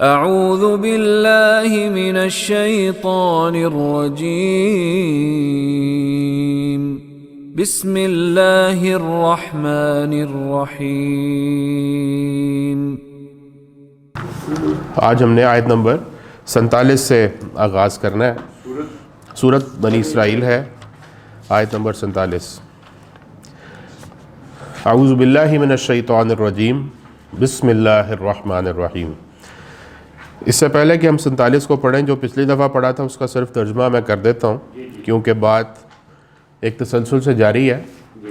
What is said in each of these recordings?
اعوذ باللہ من الشیطان الرجیم بسم اللہ الرحمن الرحیم۔ آج ہم نے آیت نمبر 47 سے آغاز کرنا ہے۔ سورۃ بنی اسرائیل ہے، آیت نمبر 47۔ اعوذ باللہ من الشیطان الرجیم بسم اللہ الرحمن الرحیم۔ اس سے پہلے کہ ہم 47 کو پڑھیں، جو پچھلی دفعہ پڑھا تھا اس کا صرف ترجمہ میں کر دیتا ہوں، کیونکہ بات ایک تسلسل سے جاری ہے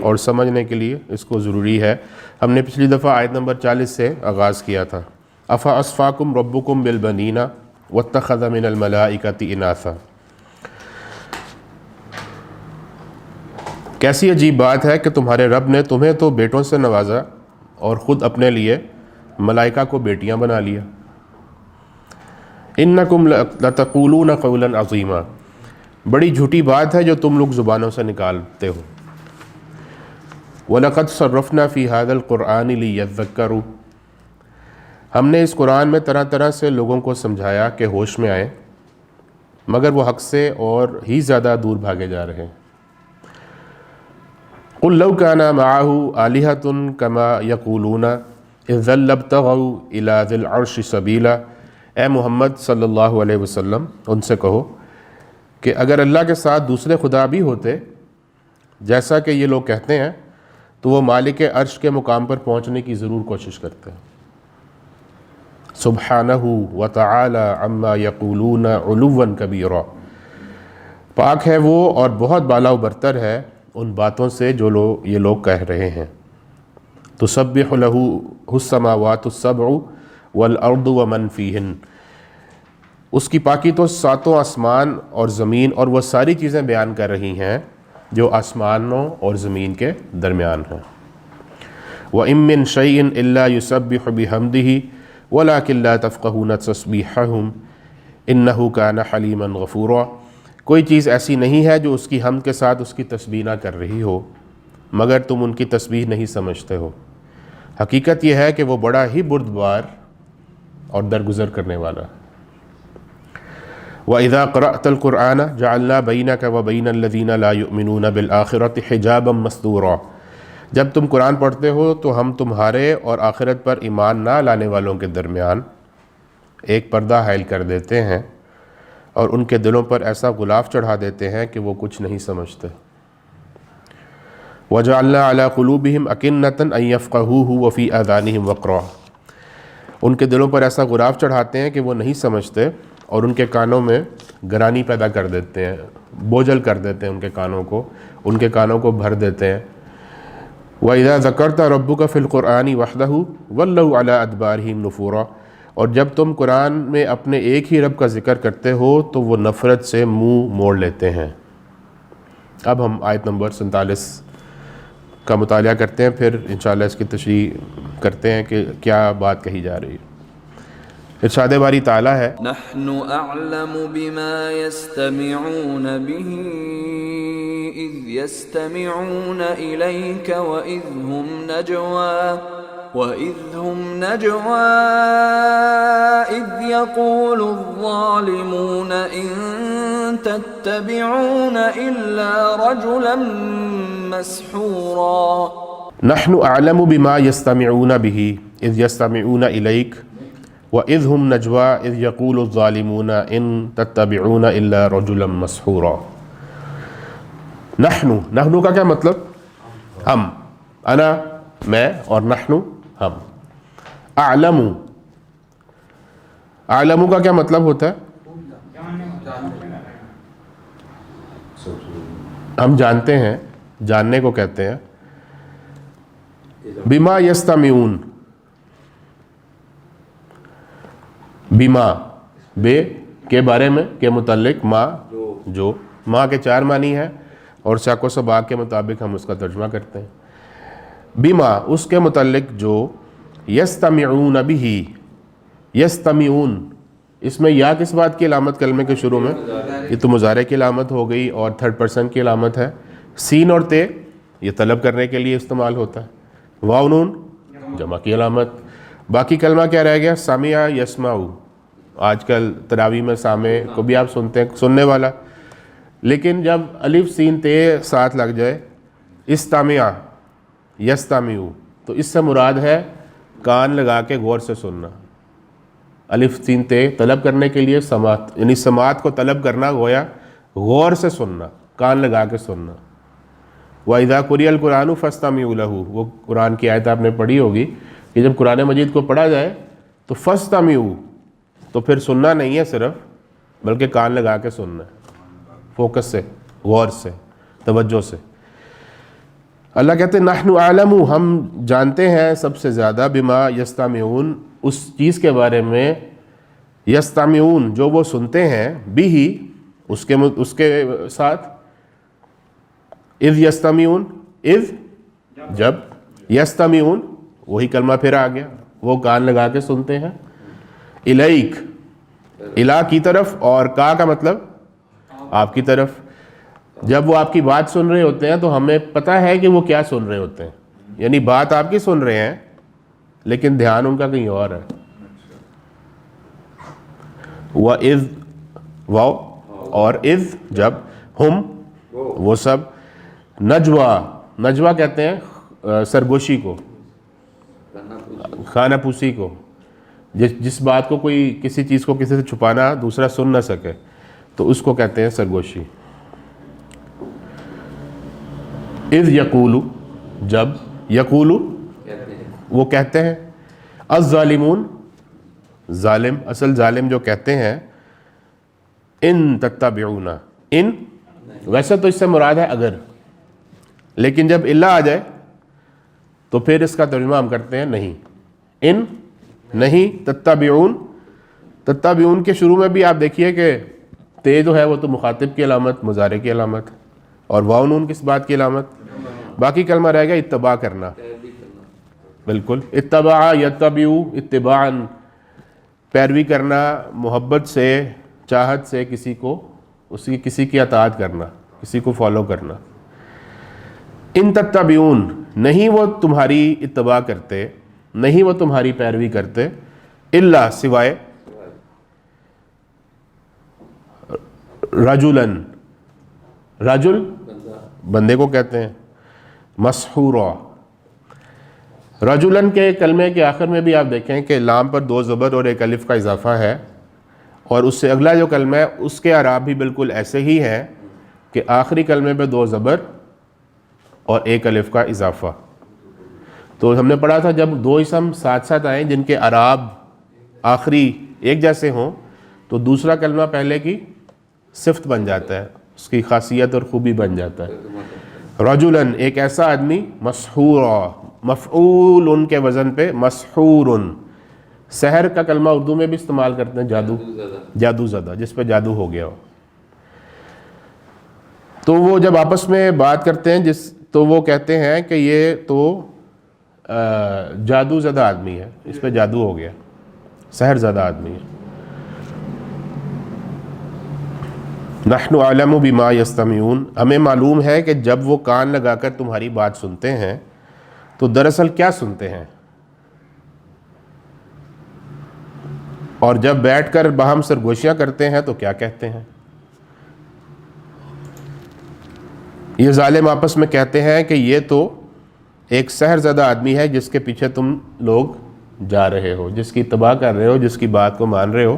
اور سمجھنے کے لیے اس کو ضروری ہے۔ ہم نے پچھلی دفعہ آیت نمبر 40 سے آغاز کیا تھا۔ افاصفاکم ربکم بالبنین واتخذ من الملائکۃ اناثا۔ کیسی عجیب بات ہے کہ تمہارے رب نے تمہیں تو بیٹوں سے نوازا اور خود اپنے لیے ملائکہ کو بیٹیاں بنا لیا۔ انکم لتقولون قولا عظیما، بڑی جھوٹی بات ہے جو تم لوگ زبانوں سے نکالتے ہو۔ وَلَقَدْ صَرَّفْنَا فِي هَذَا الْقُرْآنِ لِيَذَّكَّرُوا، ہم نے اس قرآن میں طرح طرح سے لوگوں کو سمجھایا کہ ہوش میں آئیں، مگر وہ حق سے اور ہی زیادہ دور بھاگے جا رہے ہیں۔ قُلْ لَوْ كَانَ مَعَهُ آلِهَةٌ كَمَا يَقُولُونَ إِذًا لَابْتَغَوْا إِلَى ذِي الْعَرْشِ سَبِيلًا، اے محمد صلی اللہ علیہ وسلم ان سے کہو کہ اگر اللہ کے ساتھ دوسرے خدا بھی ہوتے جیسا کہ یہ لوگ کہتے ہیں تو وہ مالک عرش کے مقام پر پہنچنے کی ضرور کوشش کرتے ہیں۔ سبحانہ وتعالی عما یقولون علوا کبیرا، پاک ہے وہ اور بہت بالا و برتر ہے ان باتوں سے جو یہ لوگ کہہ رہے ہیں۔ تسبح لہ السماوات السبع والارض ومن فیہن، اس کی پاکی تو ساتوں آسمان اور زمین اور وہ ساری چیزیں بیان کر رہی ہیں جو آسمانوں اور زمین کے درمیان ہیں۔ وَإِن مِّن شَيْءٍ إِلَّا يُسَبِّحُ بِحَمْدِهِ وَلَكِن لَّا تَفْقَهُونَ تَسْبِيحَهُمْ إِنَّهُ كَانَ حَلِيمًا غَفُورًا، کوئی چیز ایسی نہیں ہے جو اس کی حمد کے ساتھ اس کی تسبیح نہ کر رہی ہو، مگر تم ان کی تسبیح نہیں سمجھتے ہو۔ حقیقت یہ ہے کہ وہ بڑا ہی بردبار اور درگزر کرنے والا۔ وَإِذَا قَرَأْتَ الْقُرْآنَ جَعَلْنَا بَيْنَكَ وَبَيْنَ الَّذِينَ لَا يُؤْمِنُونَ بِالْآخِرَةِ حِجَابًا مَسْتُورًا، جب تم قرآن پڑھتے ہو تو ہم تمہارے اور آخرت پر ایمان نہ لانے والوں کے درمیان ایک پردہ حائل کر دیتے ہیں اور ان کے دلوں پر ایسا غلاف چڑھا دیتے ہیں کہ وہ کچھ نہیں سمجھتے۔ وَجَعَلْنَا عَلَى قُلُوبِهِمْ أَكِنَّةً أَن يَفْقَهُوهُ وَفِي آذَانِهِمْ وَقْرًا، ان کے دلوں پر ایسا غلاف چڑھاتے ہیں کہ وہ نہیں سمجھتے اور ان کے کانوں میں گرانی پیدا کر دیتے ہیں، بوجھل کر دیتے ہیں ان کے کانوں کو بھر دیتے ہیں۔ وَإِذَا ذَكَرْتَ رَبُّكَ فِي الْقُرْآنِ وَحْدَهُ وَلَّوْا عَلَىٰ أَدْبَارِهِمْ نُفُورًا، اور جب تم قرآن میں اپنے ایک ہی رب کا ذکر کرتے ہو تو وہ نفرت سے منہ موڑ لیتے ہیں۔ اب ہم آیت نمبر 47 کا مطالعہ کرتے ہیں، پھر انشاءاللہ اس کی تشریح کرتے ہیں کہ کیا بات کہی جا رہی ہے۔ ارشاد باری تعالیٰ ہے، نحن اعلم بما يستمعون به اذ يستمعون اليك واذ هم نجوى اذ يقول الظالمون ان تتبعون الا رجلا مسحورا۔ نحن اعلم بما يستمعون به اذ يستمعون اليك وَإِذْ هُمْ نَجْوَىٰ إِذْ يَقُولُ الظَّالِمُونَ إِن تَتَّبِعُونَ إِلَّا رَجُلًا مَسْحُورًا۔ نحن کا کیا مطلب؟ ہم، انا میں، اور نحن ہم۔ اعلم کا کیا مطلب ہوتا ہے؟ ہم جانتے ہیں، جاننے کو کہتے ہیں۔ بما یستمعون، بیما بے کے بارے میں، کے متعلق، ما جو، ما کے 4 معنی ہیں اور سیاق و سباق کے مطابق ہم اس کا ترجمہ کرتے ہیں۔ بیما اس کے متعلق جو، یستمعون بہ، یستمعون اس میں یا کس بات کی علامت کلمے کے شروع میں؟ یہ تو مضارع کی علامت ہو گئی اور 3rd person کی علامت ہے۔ سین اور تے یہ طلب کرنے کے لیے استعمال ہوتا ہے۔ واو نون جمع کی علامت۔ باقی کلمہ کیا رہ گیا؟ سمع یسمع، آج کل تراویح میں سامع کو بھی آپ سنتے ہیں، سننے والا، لیکن جب الف سین تے ساتھ لگ جائے استامع یستامعو، تو اس سے مراد ہے کان لگا کے غور سے سننا. الف سین تے طلب کرنے کے لیے سماعت، یعنی سماعت کو طلب کرنا، گویا غور سے سننا، کان لگا کے سننا. وَإِذَا قُرِئَ الْقُرْآنُ فَاسْتَمِعُوا لَهُ، وہ قرآن کی آیت آپ نے پڑھی ہوگی کہ جب قرآن مجید کو پڑھا جائے تو فَاسْتَمِعُوا، تو پھر سننا نہیں ہے صرف، بلکہ کان لگا کے سننا ہے، فوکس سے، غور سے، توجہ سے. اللہ کہتے ہیں نحن اعلم، ہم جانتے ہیں سب سے زیادہ، بما یستمعون، اس چیز کے بارے میں، یستمعون جو وہ سنتے ہیں، بھی اس کے ساتھ، اذ یستمعون، اذ جب، یستمعون وہی کلمہ پھر آ گیا، وہ کان لگا کے سنتے ہیں. الیک، الا کی طرف، اور کا مطلب آپ کی طرف. جب وہ آپ کی بات سن رہے ہوتے ہیں تو ہمیں پتہ ہے کہ وہ کیا سن رہے ہوتے ہیں، یعنی بات آپ کی سن رہے ہیں لیکن دھیان ان کا کہیں اور ہے. وَإِذْ، واو، اور اذ جب، ہم وہ سب، نجوا، نجوا کہتے ہیں سرگوشی کو، خانہ پوسی کو، جس بات کو کوئی، کسی چیز کو کسی سے چھپانا دوسرا سن نہ سکے، تو اس کو کہتے ہیں سرگوشی. اذ یقولو، جب، یقولو وہ کہتے ہیں، الظالمون ظالم، اصل ظالم جو کہتے ہیں، ان تتبعون، ان ویسے تو اس سے مراد ہے اگر، لیکن جب الا آ جائے تو پھر اس کا ترجمہ ہم کرتے ہیں نہیں. ان نہیں، تتبعون، تتبعون کے شروع میں بھی آپ دیکھیے کہ تے جو ہے وہ تو مخاطب کی علامت، مضارع کی علامت، اور واو نون کس بات کی علامت، باقی کلمہ رہ گا اتباع کرنا. بالکل، اتباع یتبعو اتباعا، پیروی کرنا، محبت سے، چاہت سے کسی کو، کسی کی اطاعت کرنا، کسی کو فالو کرنا. ان تتبعون، نہیں وہ تمہاری اتباع کرتے، نہیں وہ تمہاری پیروی کرتے، الا سوائے، رجلن، رجل بندے کو کہتے ہیں، مسحورا. رجلن کے کلمے کے آخر میں بھی آپ دیکھیں کہ لام پر 2 زبر اور 1 الف کا اضافہ ہے، اور اس سے اگلا جو کلمہ ہے اس کے اعراب بھی بالکل ایسے ہی ہیں کہ آخری کلمے پہ 2 زبر اور 1 الف کا اضافہ. تو ہم نے پڑھا تھا جب 2 اسم ساتھ ساتھ آئیں جن کے اعراب آخری ایک جیسے ہوں تو دوسرا کلمہ پہلے کی صفت بن جاتا ہے، اس کی خاصیت اور خوبی بن جاتا ہے. رجلن ایک ایسا آدمی، مسحورا مفعول ان کے وزن پہ مسحور. سحر کا کلمہ اردو میں بھی استعمال کرتے ہیں، جادو زدہ، جس پہ جادو ہو گیا ہو. تو وہ جب آپس میں بات کرتے ہیں تو وہ کہتے ہیں کہ یہ تو جادو زدہ آدمی ہے، اس پہ جادو ہو گیا، سحر زدہ آدمی ہے. نحن اعلم بما یستمعون، ہمیں معلوم ہے کہ جب وہ کان لگا کر تمہاری بات سنتے ہیں تو دراصل کیا سنتے ہیں، اور جب بیٹھ کر باہم سرگوشیاں کرتے ہیں تو کیا کہتے ہیں. یہ ظالم آپس میں کہتے ہیں کہ یہ تو ایک سحر زدہ آدمی ہے جس کے پیچھے تم لوگ جا رہے ہو، جس کی اتباع کر رہے ہو، جس کی بات کو مان رہے ہو.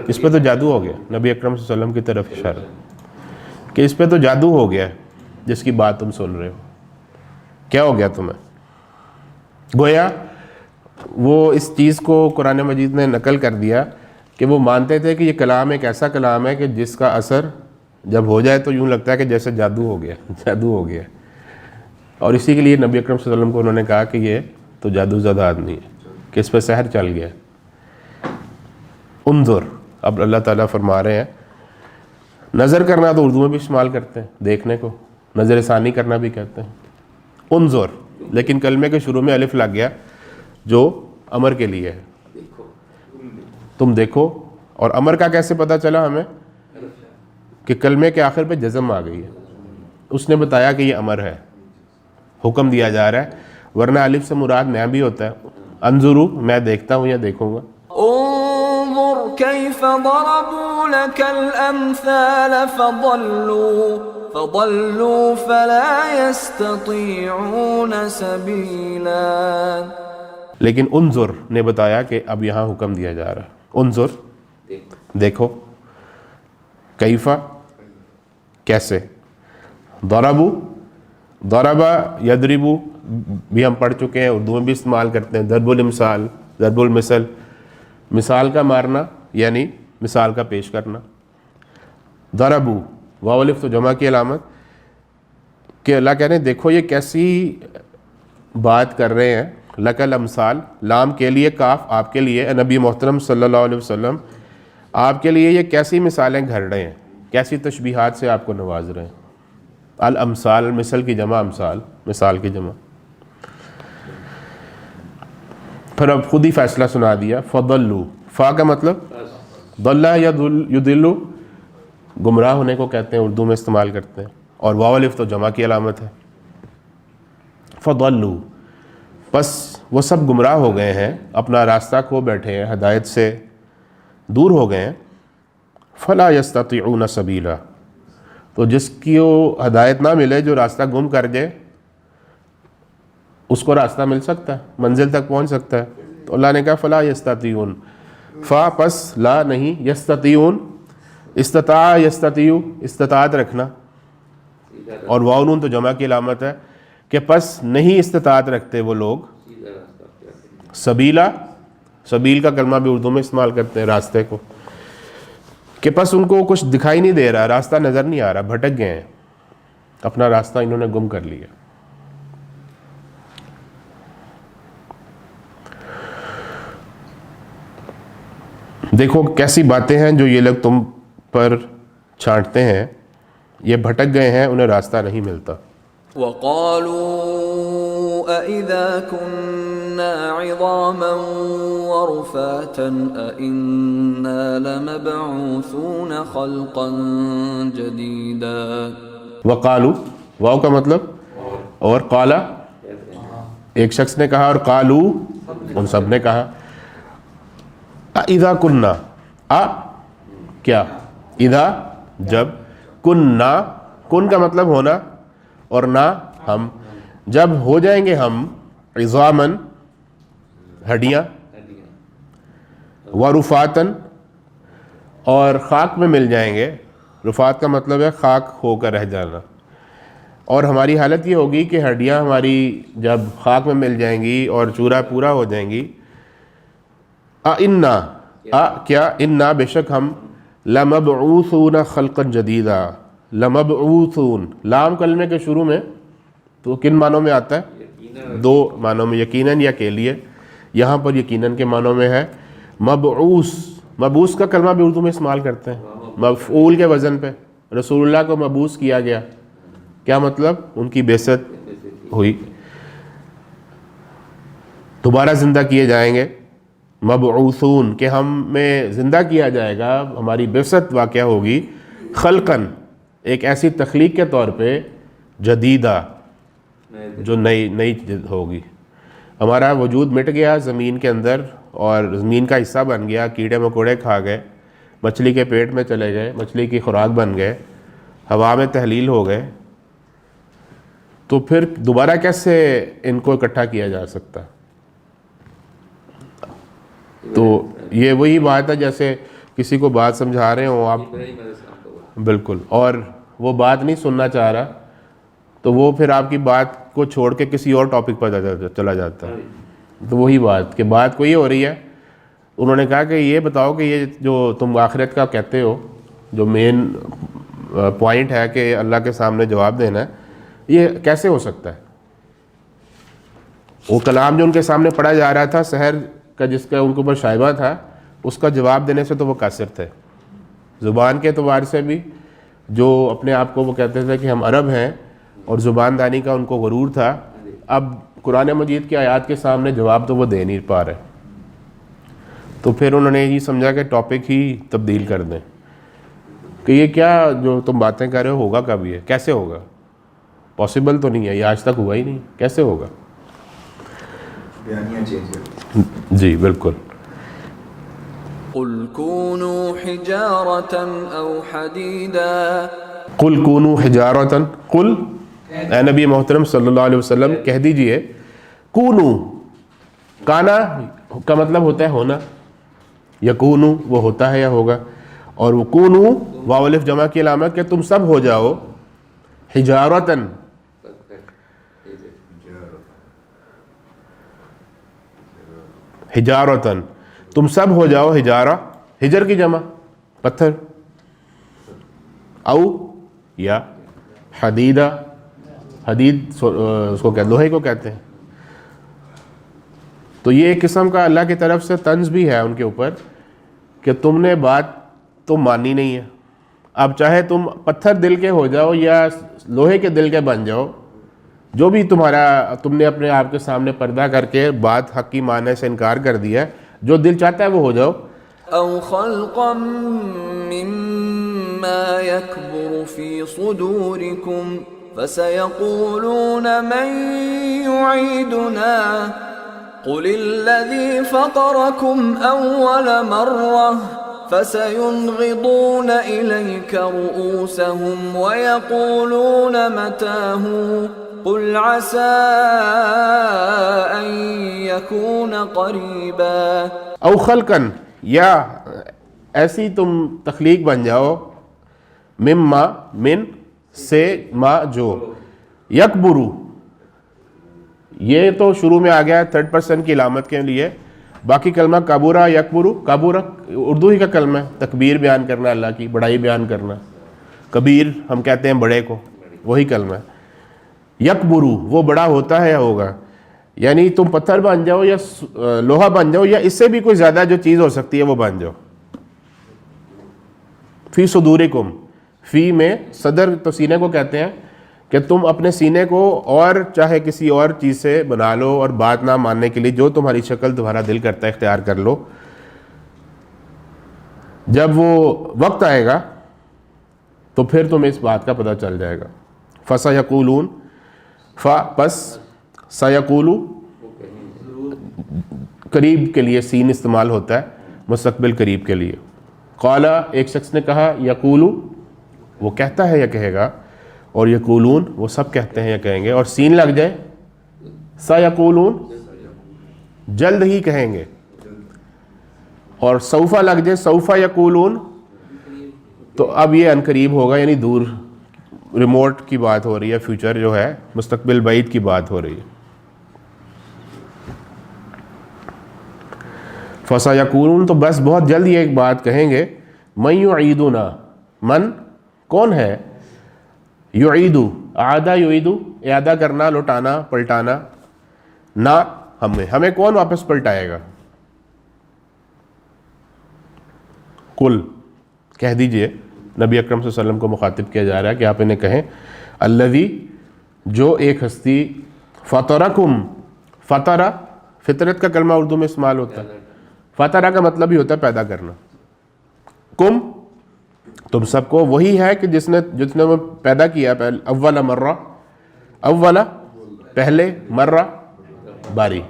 اس پہ تو جادو ہو گیا، نبی اکرم صلی اللہ علیہ وسلم کی طرف اشارہ کہ اس پہ تو جادو ہو گیا جس کی بات تم سن رہے ہو. کیا ہو گیا تمہیں؟ گویا وہ اس چیز کو قرآن مجید نے نقل کر دیا کہ وہ مانتے تھے کہ یہ کلام ایک ایسا کلام ہے کہ جس کا اثر جب ہو جائے تو یوں لگتا ہے کہ جیسے جادو ہو گیا، جادو ہو گیا. اور اسی کے لیے نبی اکرم صلی اللہ علیہ وسلم کو انہوں نے کہا کہ یہ تو جادو زدہ آدمی ہے، کہ اس پہ سحر چل گیا. انظر، اب اللہ تعالیٰ فرما رہے ہیں، نظر کرنا تو اردو میں بھی استعمال کرتے ہیں، دیکھنے کو نظر ثانی کرنا بھی کہتے ہیں. انظر، لیکن کلمے کے شروع میں الف لگ گیا جو امر کے لیے ہے، تم دیکھو. اور امر کا کیسے پتہ چلا ہمیں؟ کہ کلمے کے آخر پہ جزم آ گئی ہے، اس نے بتایا کہ یہ امر ہے، حکم دیا جا رہا ہے. ورنہ الف سے مراد میں بھی ہوتا ہے، انظرو میں دیکھتا ہوں یا دیکھوں گا. انظر كيف ضربوا لك الأمثال فضلوا فلا يستطيعون سبيلا. لیکن انظر نے بتایا کہ اب یہاں حکم دیا جا رہا ہے. انظر دیکھو، کیفا کیسے، ضربو ضربا یضربو بھی ہم پڑھ چکے ہیں، اردو میں بھی استعمال کرتے ہیں. ضرب المثال، ضرب المثل، مثال کا مارنا یعنی مثال کا پیش کرنا. ضربو واو الف تو جمع کی علامت، کہ اللہ کہہ رہے ہیں دیکھو یہ کیسی بات کر رہے ہیں. لک الامثال، لام کے لیے، کاف آپ کے لیے، نبی محترم صلی اللہ علیہ وسلم آپ کے لیے یہ کیسی مثالیں گھڑ رہے ہیں، کیسی تشبیہات سے آپ کو نواز رہے ہیں. الامثال مثل کی جمع امثال، مثال کی جمع. پھر اب خود ہی فیصلہ سنا دیا. فضلوا، فا کا مطلب ضل یا یضل، گمراہ ہونے کو کہتے ہیں، اردو میں استعمال کرتے ہیں، اور واو الف تو جمع کی علامت ہے. فضلوا، بس وہ سب گمراہ ہو گئے ہیں، اپنا راستہ کھو بیٹھے ہیں، ہدایت سے دور ہو گئے ہیں. فلا یستطیعون سبیلا، تو جس کی وہ ہدایت نہ ملے، جو راستہ گم کر جائے، اس کو راستہ مل سکتا ہے، منزل تک پہنچ سکتا ہے. تو اللہ نے کہا فلا یستطیعون، فا پس لا نہیں، یستطیعون، استطاع یستطیع، استطاعت رکھنا، اور واو نون تو جمع کی علامت ہے، کہ پس نہیں استطاعت رکھتے وہ لوگ. سبیلا، سبیل کا کلمہ بھی اردو میں استعمال کرتے ہیں راستے کو، کہ پس ان کو کچھ دکھائی نہیں دے رہا، راستہ نظر نہیں آ رہا، بھٹک گئے ہیں، اپنا راستہ انہوں نے گم کر لیا. دیکھو کیسی باتیں ہیں جو یہ لوگ تم پر چھانٹتے ہیں، یہ بھٹک گئے ہیں، انہیں راستہ نہیں ملتا. وقالوا أَإِذَا كُنَّا عِظَامًا وَرُفَاتًا أَإِنَّا لَمَبْعُوثُونَ خَلْقًا جَدِيدًا. وقالو، واو کا مطلب، اور قالا ایک شخص نے کہا، اور قالو ان سب نے کہا. اذا کننا، کیا، اذا جب، کننا کن کا مطلب ہونا، اور نہ ہم، جب ہو جائیں گے ہم، عظامن ہڈیاں، ورفاتن اور خاک میں مل جائیں گے. رفات کا مطلب ہے خاک ہو کر رہ جانا، اور ہماری حالت یہ ہوگی کہ ہڈیاں ہماری جب خاک میں مل جائیں گی اور چورا پورا ہو جائیں گی. انا، کیا، انا بے شک ہم، لمبعوثون خلقا جدیدا، لمبعوثون، لام کلمے کے شروع میں تو کن معنوں میں آتا ہے؟ دو معنوں میں، یقیناً یا کے لیے. یہاں پر یقیناً کے معنوں میں ہے. مبعوث، مبعوث کا کلمہ بھی اردو میں استعمال کرتے ہیں مفعول کے وزن پہ. رسول اللہ کو مبعوث کیا گیا، کیا مطلب؟ ان کی بعثت ہوئی، دوبارہ زندہ کیے جائیں گے. مبعوثون، کہ ہمیں زندہ کیا جائے گا، ہماری بعثت واقع ہوگی. خلقن، ایک ایسی تخلیق کے طور پہ، جدیدہ جو نئی ہوگی. ہمارا وجود مٹ گیا زمین کے اندر اور زمین کا حصہ بن گیا، کیڑے مکوڑے کھا گئے، مچھلی کے پیٹ میں چلے گئے، مچھلی کی خوراک بن گئے، ہوا میں تحلیل ہو گئے. تو پھر دوبارہ کیسے ان کو اکٹھا کیا جا سکتا؟ تو یہ وہی بات ہے جیسے کسی کو بات سمجھا رہے ہوں آپ، بالکل، اور وہ بات نہیں سننا چاہ رہا، تو وہ پھر آپ کی بات کو چھوڑ کے کسی اور ٹاپک پر چلا جاتا ہے. تو وہی بات کہ بات کوئی ہو رہی ہے. انہوں نے کہا کہ یہ بتاؤ کہ یہ جو تم آخرت کا کہتے ہو، جو مین پوائنٹ ہے کہ اللہ کے سامنے جواب دینا ہے، یہ کیسے ہو سکتا ہے؟ وہ کلام جو ان کے سامنے پڑھا جا رہا تھا سحر کا، جس کا ان کے اوپر شائبہ تھا، اس کا جواب دینے سے تو وہ قاصر تھے. زبان کے اعتبار سے بھی، جو اپنے آپ کو وہ کہتے تھے کہ ہم عرب ہیں، اور زبان دانی کا ان کو غرور تھا، اب قرآن مجید کی آیات کے سامنے جواب تو وہ دے نہیں پا رہے. تو پھر انہوں نے یہ سمجھا کہ ٹاپک ہی تبدیل کر دیں، کہ یہ کیا جو تم باتیں کر رہے ہو، ہوگا کبھی ہے، کیسے ہوگا؟ پاسبل تو نہیں ہے، یہ آج تک ہوا ہی نہیں، کیسے ہوگا؟ جی بالکل. قل كونوا حجارة أو حديدا قل کونوا حجارتن، قل اے نبی محترم صلی اللہ علیہ وسلم کہہ دیجئے، کونو، کانا کا مطلب ہوتا ہے ہونا، یکونو وہ ہوتا ہے یا ہوگا، اور وہ کونو واو الف جمع کی علامت کہ تم سب ہو جاؤ حجارتن، حجارتن تم سب ہو جاؤ حجارہ، حجر کی جمع پتھر، او یا حدیدہ، حدید اس کو لوہے کو کہتے ہیں۔ تو یہ ایک قسم کا اللہ کی طرف سے طنز بھی ہے ان کے اوپر کہ تم نے بات تو مانی نہیں ہے، اب چاہے تم پتھر دل کے ہو جاؤ یا لوہے کے دل کے بن جاؤ، جو بھی تم نے اپنے آپ کے سامنے پردہ کر کے بات حق کی ماننے سے انکار کر دیا ہے، جو دل چاہتا ہے وہ ہو جاؤ۔ أو خلقا مما يكبر في صدوركم فسيقولون من يعيدنا قل الذي فطركم أول مرة فسينغضون إليك رؤوسهم ويقولون متاه قل عسى أن يكون قريبا۔ او خلقن، یا ایسی تم تخلیق بن جاؤ، مما من سے، ما جو، یکبرو یہ تو شروع میں آ گیا ہے تھرڈ پرسن کی علامت کے لیے، باقی کلمہ کبورہ یکبرو، کبورہ اردو ہی کا کلمہ ہے، تکبیر بیان کرنا، اللہ کی بڑائی بیان کرنا، کبیر ہم کہتے ہیں بڑے کو، وہی کلمہ ہے۔ یکبرو وہ بڑا ہوتا ہے یا ہوگا، یعنی تم پتھر بن جاؤ یا لوہا بن جاؤ یا اس سے بھی کوئی زیادہ جو چیز ہو سکتی ہے وہ بن جاؤ۔ فی صدورکم، فی میں صدر تو سینے کو کہتے ہیں، کہ تم اپنے سینے کو اور چاہے کسی اور چیز سے بنا لو اور بات نہ ماننے کے لیے جو تمہاری شکل تمہارا دل کرتا ہے اختیار کر لو، جب وہ وقت آئے گا تو پھر تمہیں اس بات کا پتہ چل جائے گا۔ فَسَيَقُولُونَ، پس سَيَقُولُ قریب کے لیے سین استعمال ہوتا ہے، مستقبل قریب کے لیے۔ قال ایک شخص نے کہا، یقولو وہ کہتا ہے یا کہے گا، اور یقولون وہ سب کہتے ہیں یا کہیں گے، اور سین لگ جائے سَيَقُولُونَ جلد ہی کہیں گے، اور سوفا لگ جائے سوفا یقولون تو اب یہ عنقریب ہوگا، یعنی دور ریموٹ کی بات ہو رہی ہے، فیوچر جو ہے مستقبل بعید کی بات ہو رہی ہے۔ فَسَيَقُولُونَ تو بس بہت جلد یہ ایک بات کہیں گے، مَن يُعِيدُنَا، من کون ہے، یعیدو، اعادہ یعیدو اعادہ کرنا، لوٹانا، پلٹانا، نہ ہمیں کون واپس پلٹائے گا۔ قل کہہ دیجئے، نبی اکرم صلی اللہ علیہ وسلم کو مخاطب کیا جا رہا ہے کہ آپ انہیں کہیں، الذی جو ایک ہستی، فطرکم، فطرہ فطرت کا کلمہ اردو میں استعمال ہوتا ہے، فطرہ کا مطلب ہی ہوتا ہے پیدا کرنا، کم تم سب کو، وہی ہے کہ جس نے وہ پیدا کیا اول مرہ، اول پہلے، مرہ باری،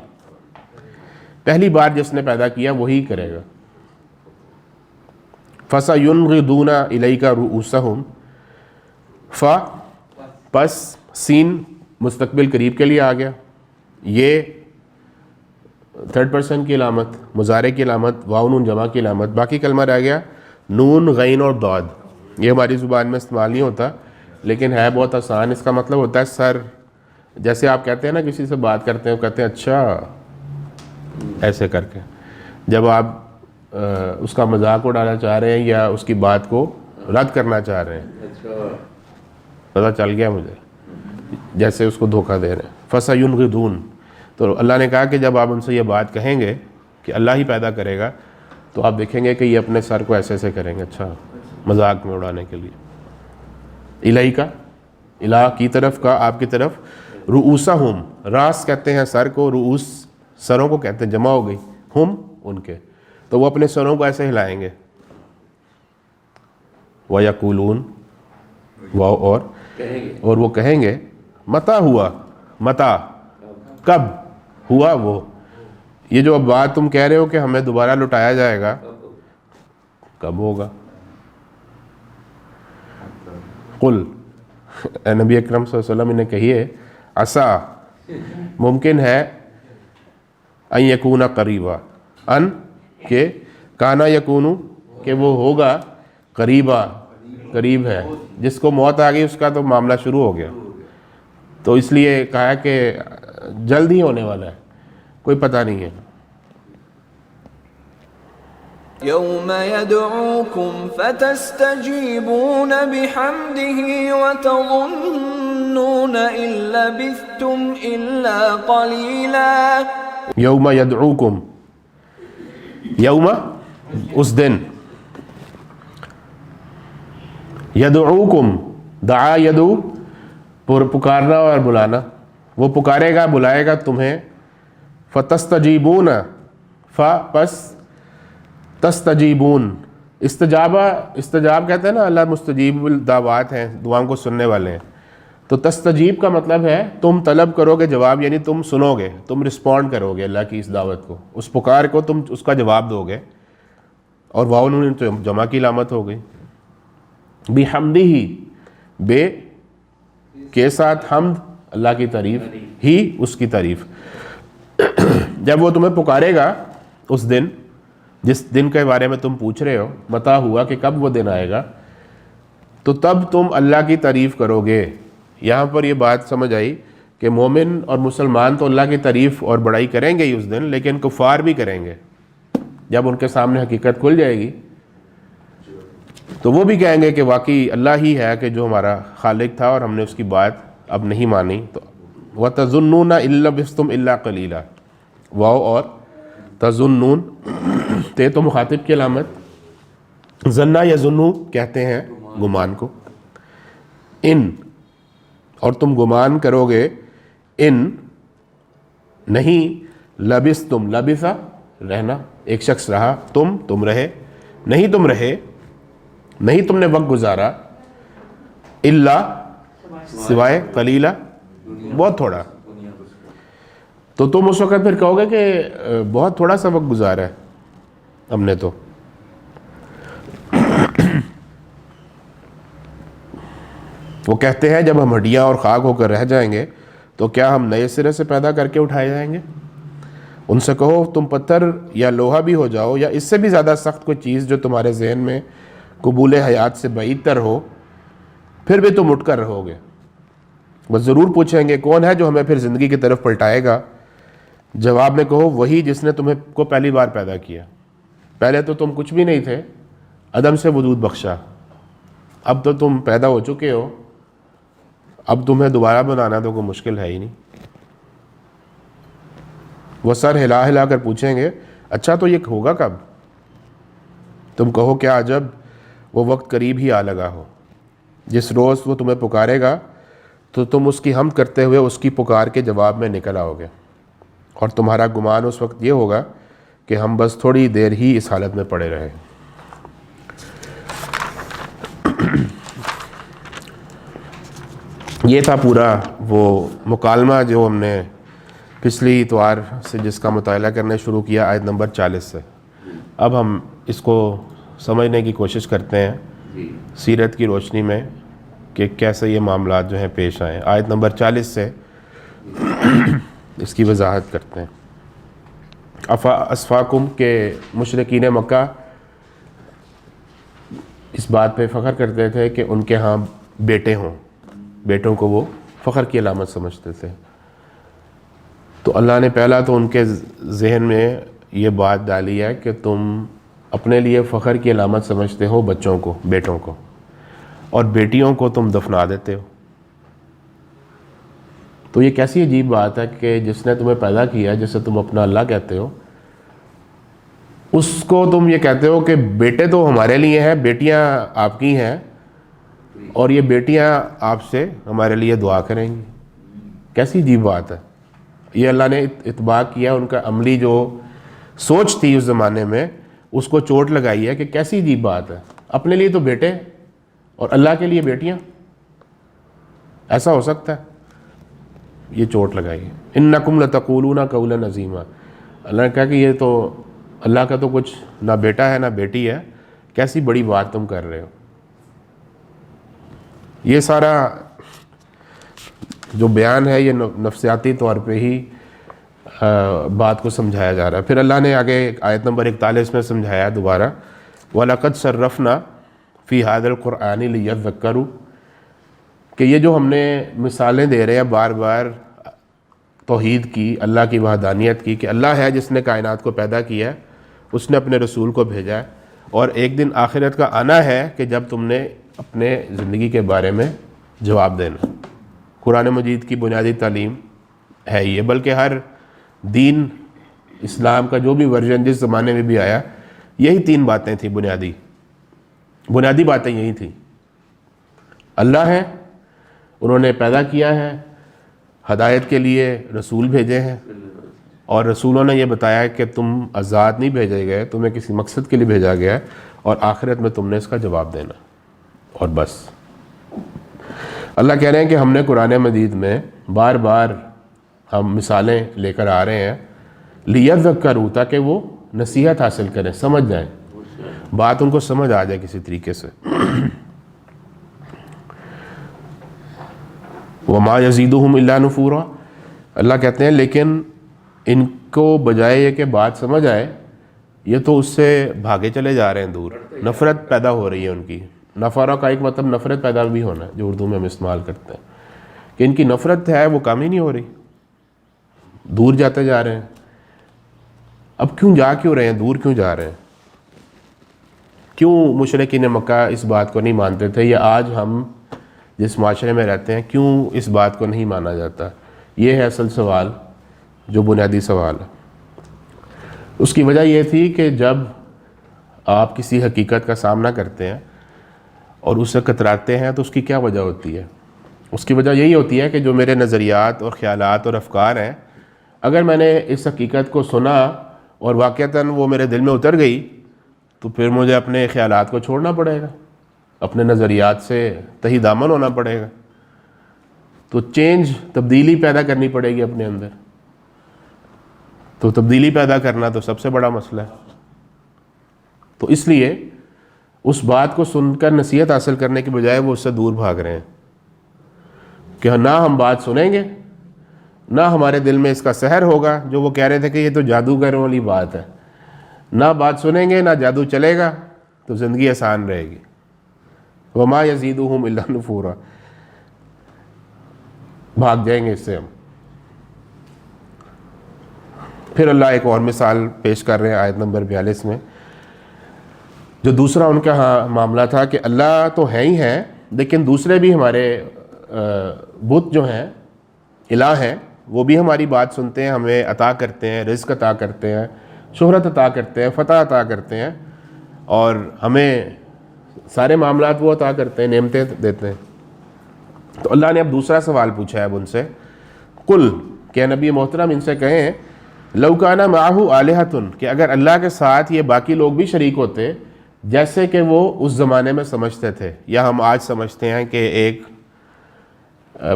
پہلی بار جس نے پیدا کیا وہی کرے گا۔ فَسَيُنْغِضُونَ إِلَيْكَ رُؤُوسَهُمْ، پس سین مستقبل قریب کے لیے آ گیا، یہ تھرڈ پرسن کی علامت، مضارع کی علامت، واو نون جمع کی علامت، باقی کلمہ رہ گیا نون غین اور ضاد، یہ ہماری زبان میں استعمال نہیں ہوتا لیکن ہے بہت آسان، اس کا مطلب ہوتا ہے سر، جیسے آپ کہتے ہیں نا کسی سے بات کرتے ہیں، کہتے ہیں اچھا ایسے کر کے، جب آپ اس کا مذاق اڑانا چاہ رہے ہیں یا اس کی بات کو رد کرنا چاہ رہے ہیں، پتہ چل گیا مجھے، جیسے اس کو دھوکہ دے رہے ہیں۔ فَسَيُنْغِضُونَ تو اللہ نے کہا کہ جب آپ ان سے یہ بات کہیں گے کہ اللہ ہی پیدا کرے گا تو آپ دیکھیں گے کہ یہ اپنے سر کو ایسے ایسے کریں گے، اچھا مذاق میں اڑانے کے لیے۔ الہی کا، الہ کی طرف کا، آپ کی طرف، رؤوسہم راس کہتے ہیں سر کو، رؤوس سروں کو کہتے ہیں، جمع ہو گئی، ہم ان کے، تو وہ اپنے سروں کو ایسے ہلائیں گے۔ وَيَقُولُونَ اور وہ کہیں گے، متا ہوا، متا کب ہوا وہ، یہ جو اب بات تم کہہ رہے ہو کہ ہمیں دوبارہ لٹایا جائے گا، کب ہوگا؟ قل، اے نبی اکرم صلی اللہ علیہ وسلم انہیں کہیے عسا، ممکن ہے، ان یکون قریبا، ان کہ کانا یکونو کہ وہ ہوگا، قریبا قریب ہے، جس کو موت آ گئی اس کا تو معاملہ شروع ہو گیا، تو اس لیے کہا ہے کہ جلد ہی ہونے والا ہے، کوئی پتہ نہیں ہے۔ يوم يدعوكم فتستجيبون بحمده وتظنون إن لبثتم إلا قليلا۔ یوم یدعوکم، یوم اس دن، یدعوکم دعا یدعو پکارنا اور بلانا، وہ پکارے گا بلائے گا تمہیں، فتستجیبون، پس تستجیبون، استجاب کہتے ہیں نا، اللہ مستجیب الدعوات ہیں، دعاؤں کو سننے والے ہیں، تو تستجیب کا مطلب ہے تم طلب کرو گے جواب، یعنی تم سنو گے، تم رسپونڈ کرو گے اللہ کی اس دعوت کو، اس پکار کو تم اس کا جواب دو گے، اور واو نون تو جمع کی علامت ہو گئی، بحمدہ، بے کے ساتھ حمد، اللہ کی تعریف، ہی اس کی تعریف، جب وہ تمہیں پکارے گا اس دن، جس دن کے بارے میں تم پوچھ رہے ہو، متى ہوا کہ کب وہ دن آئے گا، تو تب تم اللہ کی تعریف کرو گے۔ یہاں پر یہ بات سمجھ آئی کہ مومن اور مسلمان تو اللہ کی تعریف اور بڑائی کریں گے ہی اس دن، لیکن کفار بھی کریں گے، جب ان کے سامنے حقیقت کھل جائے گی تو وہ بھی کہیں گے کہ واقعی اللہ ہی ہے کہ جو ہمارا خالق تھا اور ہم نے اس کی بات اب نہیں مانی۔ تو وَتَظُنُّونَ إِن لَبِثْتُمْ إِلَّا قَلِيلًا، واو اور تظنون تے تو مخاطب کی علامت، ظنّا یا ظنو کہتے ہیں گمان کو، ان، اور تم گمان کرو گے، ان نہیں، لبثتم، لبثا رہنا، ایک شخص رہا، تم رہے، نہیں تم رہے، نہیں تم نے وقت گزارا، الا سوائے، قلیلا بہت تھوڑا، تو تم اس وقت پھر کہو گے کہ بہت تھوڑا سا وقت گزارا ہے ہم نے تو۔ وہ کہتے ہیں جب ہم ہڈیاں اور خاک ہو کر رہ جائیں گے تو کیا ہم نئے سرے سے پیدا کر کے اٹھائے جائیں گے؟ ان سے کہو تم پتھر یا لوہا بھی ہو جاؤ، یا اس سے بھی زیادہ سخت کوئی چیز جو تمہارے ذہن میں قبول حیات سے بعید تر ہو، پھر بھی تم اٹھ کر رہو گے۔ وہ ضرور پوچھیں گے کون ہے جو ہمیں پھر زندگی کی طرف پلٹائے گا؟ جواب میں کہو وہی جس نے تمہیں کو پہلی بار پیدا کیا، پہلے تو تم کچھ بھی نہیں تھے، عدم سے وجود بخشا، اب تو تم پیدا ہو چکے ہو، اب تمہیں دوبارہ بنانا تو کوئی مشکل ہے ہی نہیں۔ وہ سر ہلا ہلا کر پوچھیں گے اچھا تو یہ ہوگا کب؟ تم کہو کیا عجب، وہ وقت قریب ہی آ لگا ہو، جس روز وہ تمہیں پکارے گا تو تم اس کی حمد کرتے ہوئے اس کی پکار کے جواب میں نکل آؤ گے، اور تمہارا گمان اس وقت یہ ہوگا کہ ہم بس تھوڑی دیر ہی اس حالت میں پڑے رہے۔ یہ تھا پورا وہ مکالمہ جو ہم نے پچھلی اتوار سے جس کا مطالعہ کرنے شروع کیا، آیت نمبر 40 سے۔ اب ہم اس کو سمجھنے کی کوشش کرتے ہیں سیرت کی روشنی میں کہ کیسے یہ معاملات جو ہیں پیش آئیں۔ آیت نمبر 40 سے اس کی وضاحت کرتے ہیں۔ اسفاکم کے مشرکین مکہ اس بات پہ فخر کرتے تھے کہ ان کے ہاں بیٹے ہوں، بیٹوں کو وہ فخر کی علامت سمجھتے تھے۔ تو اللہ نے پہلا تو ان کے ذہن میں یہ بات ڈالی ہے کہ تم اپنے لیے فخر کی علامت سمجھتے ہو بچوں کو، بیٹوں کو، اور بیٹیوں کو تم دفنا دیتے ہو۔ تو یہ کیسی عجیب بات ہے کہ جس نے تمہیں پیدا کیا، جسے تم اپنا اللہ کہتے ہو، اس کو تم یہ کہتے ہو کہ بیٹے تو ہمارے لیے ہیں، بیٹیاں آپ کی ہیں، اور یہ بیٹیاں آپ سے ہمارے لیے دعا کریں گی۔ کیسی عجیب بات ہے۔ یہ اللہ نے اتباع کیا، ان کا عملی جو سوچ تھی اس زمانے میں، اس کو چوٹ لگائی ہے کہ کیسی عجیب بات ہے، اپنے لیے تو بیٹے اور اللہ کے لیے بیٹیاں، ایسا ہو سکتا ہے؟ یہ چوٹ لگائی ہے۔ انکم لتقولون قولا عظیما، اللہ نے کہا کہ یہ تو اللہ کا تو کچھ نہ بیٹا ہے نہ بیٹی ہے، کیسی بڑی بات تم کر رہے ہو. یہ سارا جو بیان ہے یہ نفسیاتی طور پہ ہی بات کو سمجھایا جا رہا ہے. پھر اللہ نے آگے آیت نمبر 41 میں سمجھایا دوبارہ وَلَقَدْ صَرَّفْنَا فِي هَذَا الْقُرْآنِ لِيَذَّكَّرُوا کہ یہ جو ہم نے مثالیں دے رہے ہیں بار بار توحید کی, اللہ کی وحدانیت کی, کہ اللہ ہے جس نے کائنات کو پیدا کیا ہے, اس نے اپنے رسول کو بھیجا ہے, اور ایک دن آخرت کا آنا ہے کہ جب تم نے اپنے زندگی کے بارے میں جواب دینا. قرآن مجید کی بنیادی تعلیم ہے یہ, بلکہ ہر دین اسلام کا جو بھی ورژن جس زمانے میں بھی آیا یہی 3 باتیں تھیں, بنیادی باتیں یہی تھیں. اللہ ہے, انہوں نے پیدا کیا ہے, ہدایت کے لیے رسول بھیجے ہیں, اور رسولوں نے یہ بتایا کہ تم آزاد نہیں بھیجے گئے, تمہیں کسی مقصد کے لیے بھیجا گیا ہے, اور آخرت میں تم نے اس کا جواب دینا, اور بس. اللہ کہہ رہے ہیں کہ ہم نے قرآن مجید میں بار بار ہم مثالیں لے کر آ رہے ہیں لیذکروا تاکہ وہ نصیحت حاصل کریں, سمجھ جائیں, بات ان کو سمجھ آ جائے کسی طریقے سے. وما یزیدہم الا نفورا, اللہ کہتے ہیں لیکن ان کو بجائے یہ کہ بات سمجھ آئے یہ تو اس سے بھاگے چلے جا رہے ہیں دور, نفرت پیدا ہو رہی ہے ان کی. نفورا کا ایک مطلب نفرت پیدا بھی ہونا ہے جو اردو میں ہم استعمال کرتے ہیں, کہ ان کی نفرت ہے وہ کام ہی نہیں ہو رہی, دور جاتے جا رہے ہیں. اب کیوں رہے ہیں, دور کیوں جا رہے ہیں؟ کیوں مشرکین مکہ اس بات کو نہیں مانتے تھے, یا آج ہم جس معاشرے میں رہتے ہیں کیوں اس بات کو نہیں مانا جاتا؟ یہ ہے اصل سوال, جو بنیادی سوال ہے. اس کی وجہ یہ تھی کہ جب آپ کسی حقیقت کا سامنا کرتے ہیں اور اس سے کتراتے ہیں تو اس کی کیا وجہ ہوتی ہے؟ اس کی وجہ یہی ہوتی ہے کہ جو میرے نظریات اور خیالات اور افکار ہیں, اگر میں نے اس حقیقت کو سنا اور واقعتاً وہ میرے دل میں اتر گئی تو پھر مجھے اپنے خیالات کو چھوڑنا پڑے گا, اپنے نظریات سے تہی دامن ہونا پڑے گا. تو تبدیلی پیدا کرنی پڑے گی اپنے اندر. تو تبدیلی پیدا کرنا تو سب سے بڑا مسئلہ ہے. تو اس لیے اس بات کو سن کر نصیحت حاصل کرنے کی بجائے وہ اس سے دور بھاگ رہے ہیں کہ نہ ہم بات سنیں گے, نہ ہمارے دل میں اس کا سحر ہوگا, جو وہ کہہ رہے تھے کہ یہ تو جادوگروں والی بات ہے. نہ بات سنیں گے, نہ جادو چلے گا, تو زندگی آسان رہے گی. وما یزیدہم الا نفورا, بھاگ جائیں گے اس سے ہم. پھر اللہ ایک اور مثال پیش کر رہے ہیں آیت نمبر 42 میں, جو دوسرا ان کا معاملہ تھا کہ اللہ تو ہے ہی ہیں لیکن دوسرے بھی ہمارے بت جو ہیں, الہ ہیں, وہ بھی ہماری بات سنتے ہیں, ہمیں عطا کرتے ہیں, رزق عطا کرتے ہیں, شہرت عطا کرتے ہیں, فتح عطا کرتے ہیں, اور ہمیں سارے معاملات وہ عطا کرتے ہیں, نعمتیں دیتے ہیں. تو اللہ نے اب دوسرا سوال پوچھا ہے اب ان سے, قل, کہ نبی محترم ان سے کہیں لو کان معہ آلہۃ, کہ اگر اللہ کے ساتھ یہ باقی لوگ بھی شریک ہوتے جیسے کہ وہ اس زمانے میں سمجھتے تھے, یا ہم آج سمجھتے ہیں کہ ایک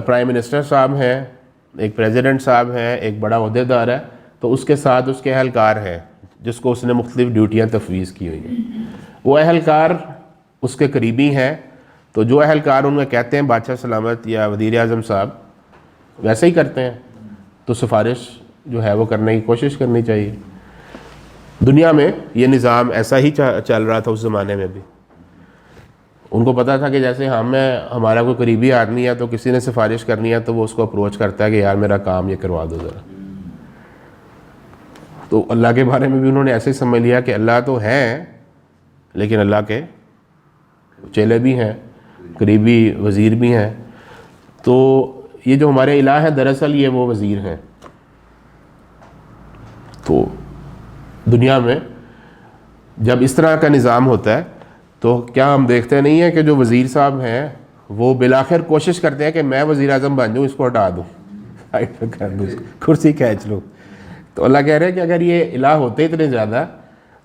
پرائم منسٹر صاحب ہیں, ایک پریزیڈنٹ صاحب ہیں, ایک بڑا عہدیدار ہے, تو اس کے ساتھ اس کے اہلکار ہیں جس کو اس نے مختلف ڈیوٹیاں تفویض کی ہوئی ہیں. وہ اہلکار اس کے قریبی ہیں, تو جو اہلکار ان میں کہتے ہیں بادشاہ سلامت یا وزیر اعظم صاحب, ویسے ہی کرتے ہیں. تو سفارش جو ہے وہ کرنے کی کوشش کرنی چاہیے. دنیا میں یہ نظام ایسا ہی چل رہا تھا اس زمانے میں بھی. ان کو پتا تھا کہ جیسے ہمارا کوئی قریبی آدمی ہے تو کسی نے سفارش کرنی ہے تو وہ اس کو اپروچ کرتا ہے کہ یار میرا کام یہ کروا دو ذرا. تو اللہ کے بارے میں بھی انہوں نے ایسے ہی سمجھ لیا کہ اللہ تو ہیں لیکن اللہ کے چیلے بھی ہیں, قریبی وزیر بھی ہیں. تو یہ جو ہمارے الہ ہیں دراصل یہ وہ وزیر ہیں. تو دنیا میں جب اس طرح کا نظام ہوتا ہے تو کیا ہم دیکھتے نہیں ہیں کہ جو وزیر صاحب ہیں وہ بالآخر کوشش کرتے ہیں کہ میں وزیر اعظم بن جاؤں, اس کو ہٹا دوں, سائڈ پہ کر دوں, کرسی کھینچ لوں. تو اللہ کہہ رہے ہیں کہ اگر یہ الہ ہوتے اتنے زیادہ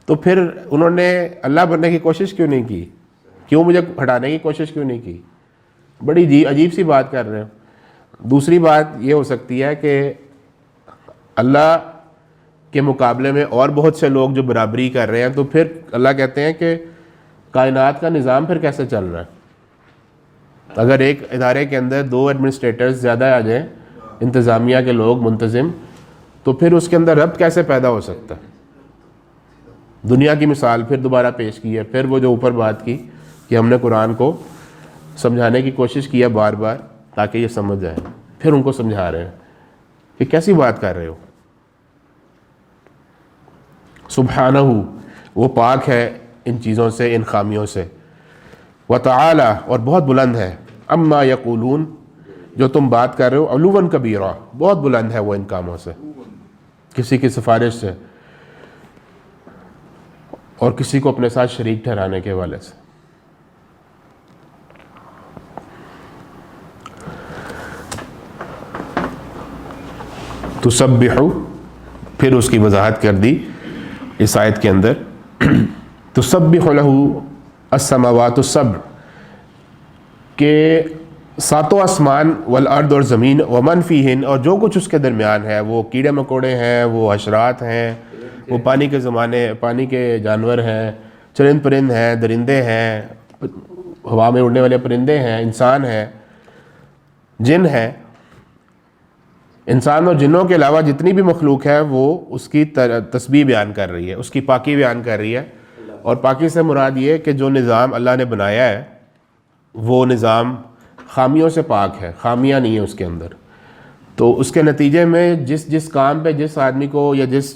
تو پھر انہوں نے اللہ بننے کی کوشش کیوں نہیں کی, کیوں مجھے ہٹانے کی کوشش کیوں نہیں کی؟ بڑی عجیب سی بات کر رہے ہیں. دوسری بات یہ ہو سکتی ہے کہ اللہ کے مقابلے میں اور بہت سے لوگ جو برابری کر رہے ہیں, تو پھر اللہ کہتے ہیں کہ کائنات کا نظام پھر کیسے چل رہا ہے؟ اگر ایک ادارے کے اندر 2 ایڈمنسٹریٹرز زیادہ آ جائیں، انتظامیہ کے لوگ منتظم، تو پھر اس کے اندر ربط کیسے پیدا ہو سکتا ہے؟ دنیا کی مثال پھر دوبارہ پیش کی ہے، پھر وہ جو اوپر بات کی کہ ہم نے قرآن کو سمجھانے کی کوشش کی ہے بار بار تاکہ یہ سمجھ جائے، پھر ان کو سمجھا رہے ہیں کہ کیسی بات کر رہے ہو۔ سبحانہ، وہ پاک ہے ان چیزوں سے، ان خامیوں سے، وتعالی، اور بہت بلند ہے، اما یقولون، جو تم بات کر رہے ہو، علوا کبیرا، بہت بلند ہے وہ ان کاموں سے، کسی کی سفارش سے اور کسی کو اپنے ساتھ شریک ٹھہرانے کے حوالے سے۔ تسبحو، پھر اس کی وضاحت کر دی اس آیت کے اندر، تسبح لہ السماوات السبع، کہ 7 آسمان والارض، اور زمین، ومن فیہن، اور جو کچھ اس کے درمیان ہے، وہ کیڑے مکوڑے ہیں، وہ حشرات ہیں، وہ پانی کے جانور ہیں، چرند پرند ہیں، درندے ہیں، ہوا میں اڑنے والے پرندے ہیں، انسان ہیں، جن ہیں۔ انسان اور جنوں کے علاوہ جتنی بھی مخلوق ہے وہ اس کی تسبیح بیان کر رہی ہے، اس کی پاکی بیان کر رہی ہے، اور پاکی سے مراد یہ کہ جو نظام اللہ نے بنایا ہے وہ نظام خامیوں سے پاک ہے، خامیاں نہیں ہیں اس کے اندر۔ تو اس کے نتیجے میں جس کام پہ جس آدمی کو یا جس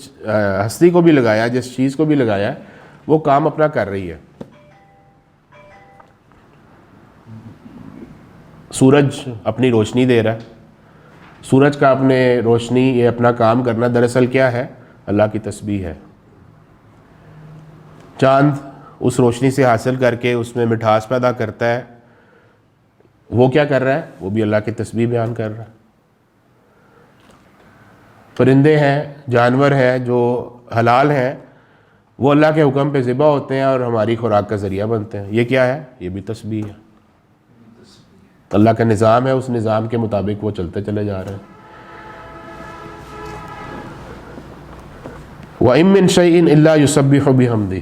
ہستی کو بھی لگایا، جس چیز کو بھی لگایا، وہ کام اپنا کر رہی ہے۔ سورج اپنی روشنی دے رہا ہے، سورج کا اپنے روشنی، یہ اپنا کام کرنا دراصل کیا ہے؟ اللہ کی تسبیح ہے۔ چاند اس روشنی سے حاصل کر کے اس میں مٹھاس پیدا کرتا ہے، وہ کیا کر رہا ہے؟ وہ بھی اللہ کی تسبیح بیان کر رہا ہے۔ پرندے ہیں، جانور ہیں جو حلال ہیں، وہ اللہ کے حکم پہ ذبح ہوتے ہیں اور ہماری خوراک کا ذریعہ بنتے ہیں، یہ کیا ہے؟ یہ بھی تسبیح ہے۔ اللہ کا نظام ہے، اس نظام کے مطابق وہ چلتے چلے جا رہے ہیں۔ وَإِن مِّن شَيْءٍ إِلَّا يُسَبِّحُ بِحَمْدِهِ،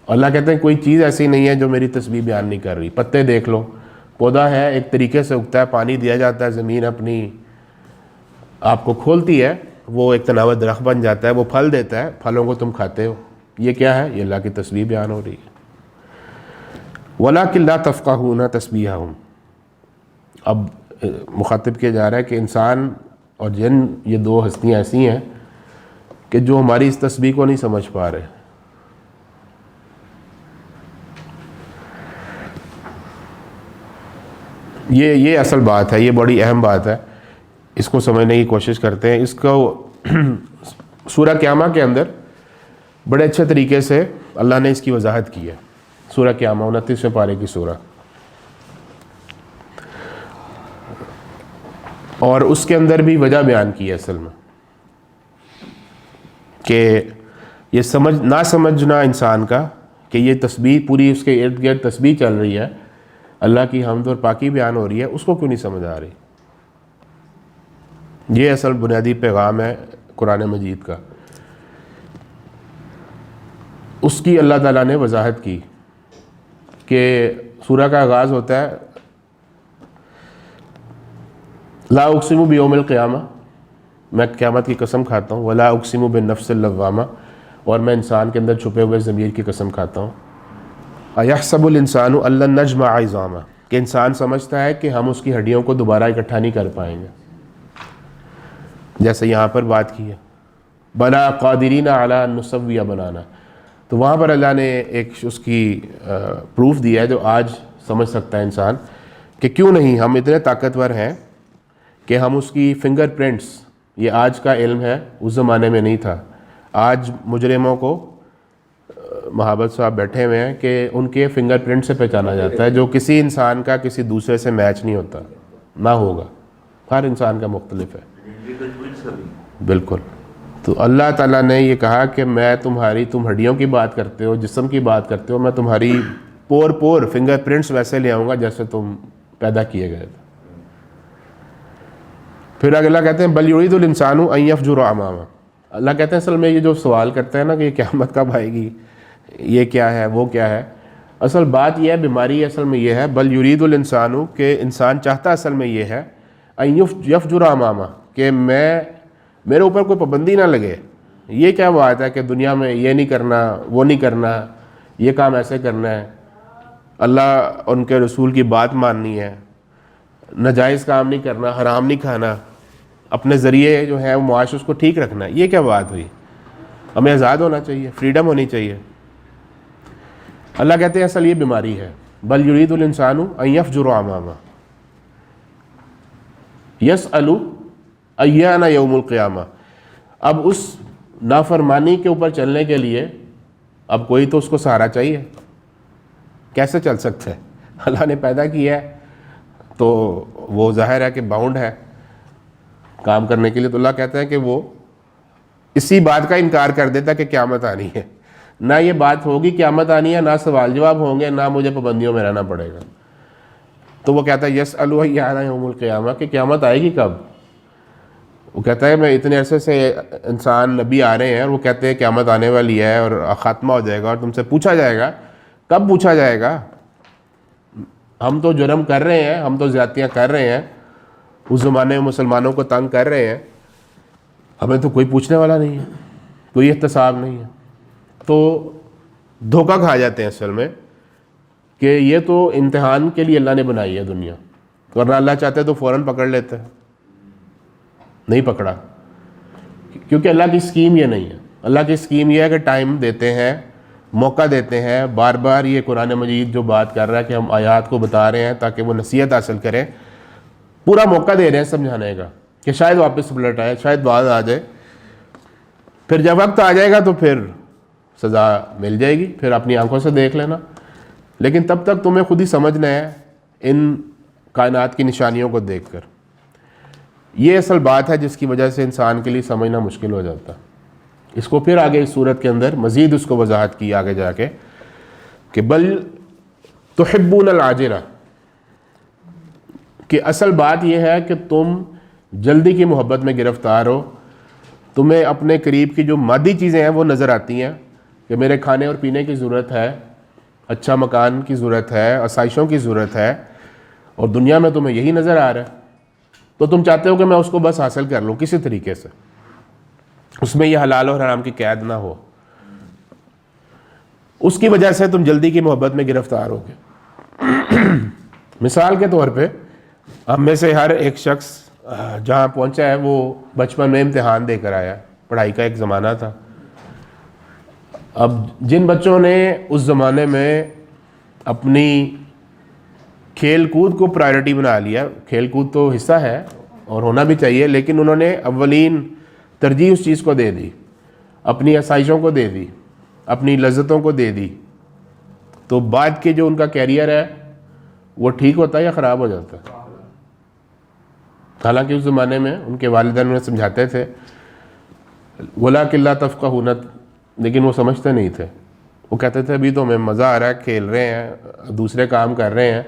اللہ کہتے ہیں کوئی چیز ایسی نہیں ہے جو میری تسبیح بیان نہیں کر رہی۔ پتے دیکھ لو، پودا ہے، ایک طریقے سے اگتا ہے، پانی دیا جاتا ہے، زمین اپنی آپ کو کھولتی ہے، وہ ایک تناور درخت بن جاتا ہے، وہ پھل دیتا ہے، پھلوں کو تم کھاتے ہو، یہ کیا ہے؟ یہ اللہ کی تسبیح بیان ہو رہی ہے۔ وَلَٰكِن لَّا تَفْقَهُونَ تَسْبِيحَهُمْ، اب مخاطب کیا جا رہا ہے کہ انسان اور جن، یہ 2 ہستیاں ایسی ہیں کہ جو ہماری اس تسبیح کو نہیں سمجھ پا رہے۔ یہ اصل بات ہے، یہ بڑی اہم بات ہے، اس کو سمجھنے کی کوشش کرتے ہیں۔ اس کو سورہ قیامہ کے اندر بڑے اچھے طریقے سے اللہ نے اس کی وضاحت کی ہے۔ سورہ قیامہ 29ویں پارے کی سورہ، اور اس کے اندر بھی وجہ بیان کی ہے اصل میں کہ یہ نہ سمجھنا انسان کا کہ یہ تسبیح پوری اس کے ارد گرد تسبیح چل رہی ہے، اللہ کی حمد اور پاکی بیان ہو رہی ہے، اس کو کیوں نہیں سمجھ آ رہی۔ یہ اصل بنیادی پیغام ہے قرآن مجید کا۔ اس کی اللہ تعالیٰ نے وضاحت کی کہ سورہ کا آغاز ہوتا ہے لا اقسم بیوم القیامہ، میں قیامت کی قسم کھاتا ہوں، ولا اقسم بالنفس اللوامہ، اور میں انسان کے اندر چھپے ہوئے ضمیر کی قسم کھاتا ہوں۔ ایحسب الانسان ان لن نجمع عظامہ، کہ انسان سمجھتا ہے کہ ہم اس کی ہڈیوں کو دوبارہ اکٹھا نہیں کر پائیں گے، جیسے یہاں پر بات کی ہے بلا قادرین علی ان نسوی بنانا، تو وہاں پر اللہ نے ایک اس کی پروف دیا ہے جو آج سمجھ سکتا ہے انسان کہ کیوں نہیں ہم اتنے طاقتور ہیں کہ ہم اس کی فنگر پرنٹس، یہ آج کا علم ہے، اس زمانے میں نہیں تھا۔ آج مجرموں کو محابت صاحب بیٹھے ہوئے ہیں کہ ان کے فنگر پرنٹ سے پہچانا جاتا ہے، جو کسی انسان کا کسی دوسرے سے میچ نہیں ہوتا، نہ ہوگا، ہر انسان کا مختلف ہے۔ بالکل۔ تو اللہ تعالیٰ نے یہ کہا کہ میں تم ہڈیوں کی بات کرتے ہو، جسم کی بات کرتے ہو، میں تمہاری پور فنگر پرنٹس ویسے لے آؤں گا جیسے تم پیدا کیے گئے تھے۔ پھر اللہ کہتے ہیں بل یرید الانسان ان یفجر امامہ، اللہ کہتے ہیں اصل میں یہ جو سوال کرتے ہیں نا کہ یہ قیامت کب آئے گی، یہ کیا ہے وہ کیا ہے، اصل بات یہ ہے، بیماری اصل میں یہ ہے، بل یرید الانسان، کہ انسان چاہتا اصل میں یہ ہے، ان یفجر امامہ، کہ میرے اوپر کوئی پابندی نہ لگے. یہ کیا بات ہے کہ دنیا میں یہ نہیں کرنا، وہ نہیں کرنا، یہ کام ایسے کرنا ہے، اللہ ان کے رسول کی بات ماننی ہے، ناجائز کام نہیں کرنا، حرام نہیں کھانا، اپنے ذریعے جو ہے وہ معاش اس کو ٹھیک رکھنا ہے. یہ کیا بات ہوئی؟ ہمیں آزاد ہونا چاہیے، فریڈم ہونی چاہیے. اللہ کہتے ہیں اصل یہ بیماری ہے. بل یرید الانسان ان یفجر امامہ یسأل ایان یوم القیامہ. اب اس نافرمانی کے اوپر چلنے کے لیے اب کوئی تو اس کو سہارا چاہیے. کیسے چل سکتا ہے؟ اللہ نے پیدا کیا ہے تو وہ ظاہر ہے کہ باؤنڈ ہے کام کرنے کے لیے. تو اللہ کہتا ہے کہ وہ اسی بات کا انکار کر دیتا کہ قیامت آنی ہے. نہ یہ بات ہوگی قیامت آنی ہے، نہ سوال جواب ہوں گے، نہ مجھے پابندیوں میں رہنا پڑے گا. تو وہ کہتا ہے یسأل ایان یوم القیامہ، کہ قیامت آئے گی کب؟ وہ کہتا ہے میں اتنے عرصے سے انسان نبی آ رہے ہیں اور وہ کہتے ہیں قیامت آنے والی ہے اور خاتمہ ہو جائے گا اور تم سے پوچھا جائے گا. کب پوچھا جائے گا؟ ہم تو جرم کر رہے ہیں، ہم تو زیادتیاں کر رہے ہیں، اس زمانے میں مسلمانوں کو تنگ کر رہے ہیں، ہمیں تو کوئی پوچھنے والا نہیں ہے، کوئی احتساب نہیں ہے. تو دھوکہ کھا جاتے ہیں اصل میں کہ یہ تو امتحان کے لیے اللہ نے بنائی ہے دنیا، ورنہ اللہ چاہتے تو فوراً پکڑ لیتے. نہیں پکڑا کیونکہ اللہ کی اسکیم یہ نہیں ہے. اللہ کی اسکیم یہ ہے کہ ٹائم دیتے ہیں، موقع دیتے ہیں. بار بار یہ قرآن مجید جو بات کر رہا ہے کہ ہم آیات کو بتا رہے ہیں تاکہ وہ نصیحت حاصل کریں، پورا موقع دے رہے ہیں سمجھانے کا کہ شاید واپس پلٹ آئے، شاید بعد آ جائے. پھر جب وقت آ جائے گا تو پھر سزا مل جائے گی، پھر اپنی آنکھوں سے دیکھ لینا. لیکن تب تک تمہیں خود ہی سمجھنا ہے ان کائنات کی نشانیوں کو دیکھ کر. یہ اصل بات ہے جس کی وجہ سے انسان کے لیے سمجھنا مشکل ہو جاتا. اس کو پھر آگے اس صورت کے اندر مزید اس کو وضاحت کی آگے جا کے کہ بل تحبون العاجلہ، کہ اصل بات یہ ہے کہ تم جلدی کی محبت میں گرفتار ہو. تمہیں اپنے قریب کی جو مادی چیزیں ہیں وہ نظر آتی ہیں کہ میرے کھانے اور پینے کی ضرورت ہے، اچھا مکان کی ضرورت ہے، آسائشوں کی ضرورت ہے، اور دنیا میں تمہیں یہی نظر آ رہا ہے. تو تم چاہتے ہو کہ میں اس کو بس حاصل کر لوں کسی طریقے سے، اس میں یہ حلال اور حرام کی قید نہ ہو. اس کی وجہ سے تم جلدی کی محبت میں گرفتار ہو گے. مثال کے طور پہ ہم میں سے ہر ایک شخص جہاں پہنچا ہے وہ بچپن میں امتحان دے کر آیا. پڑھائی کا ایک زمانہ تھا. اب جن بچوں نے اس زمانے میں اپنی کھیل کود کو پرائرٹی بنا لیا، کھیل کود تو حصہ ہے اور ہونا بھی چاہیے، لیکن انہوں نے اولین ترجیح اس چیز کو دے دی، اپنی آسائشوں کو دے دی، اپنی لذتوں کو دے دی، تو بعد کے جو ان کا کیریئر ہے وہ ٹھیک ہوتا ہے یا خراب ہو جاتا ہے. حالانکہ اس زمانے میں ان کے والدین انہیں سمجھاتے تھے وَلَٰكِن لَا تَفْقَهُونَ، لیکن وہ سمجھتے نہیں تھے. وہ کہتے تھے ابھی تو ہمیں مزہ آ رہا ہے، کھیل رہے ہیں، دوسرے کام کر رہے ہیں،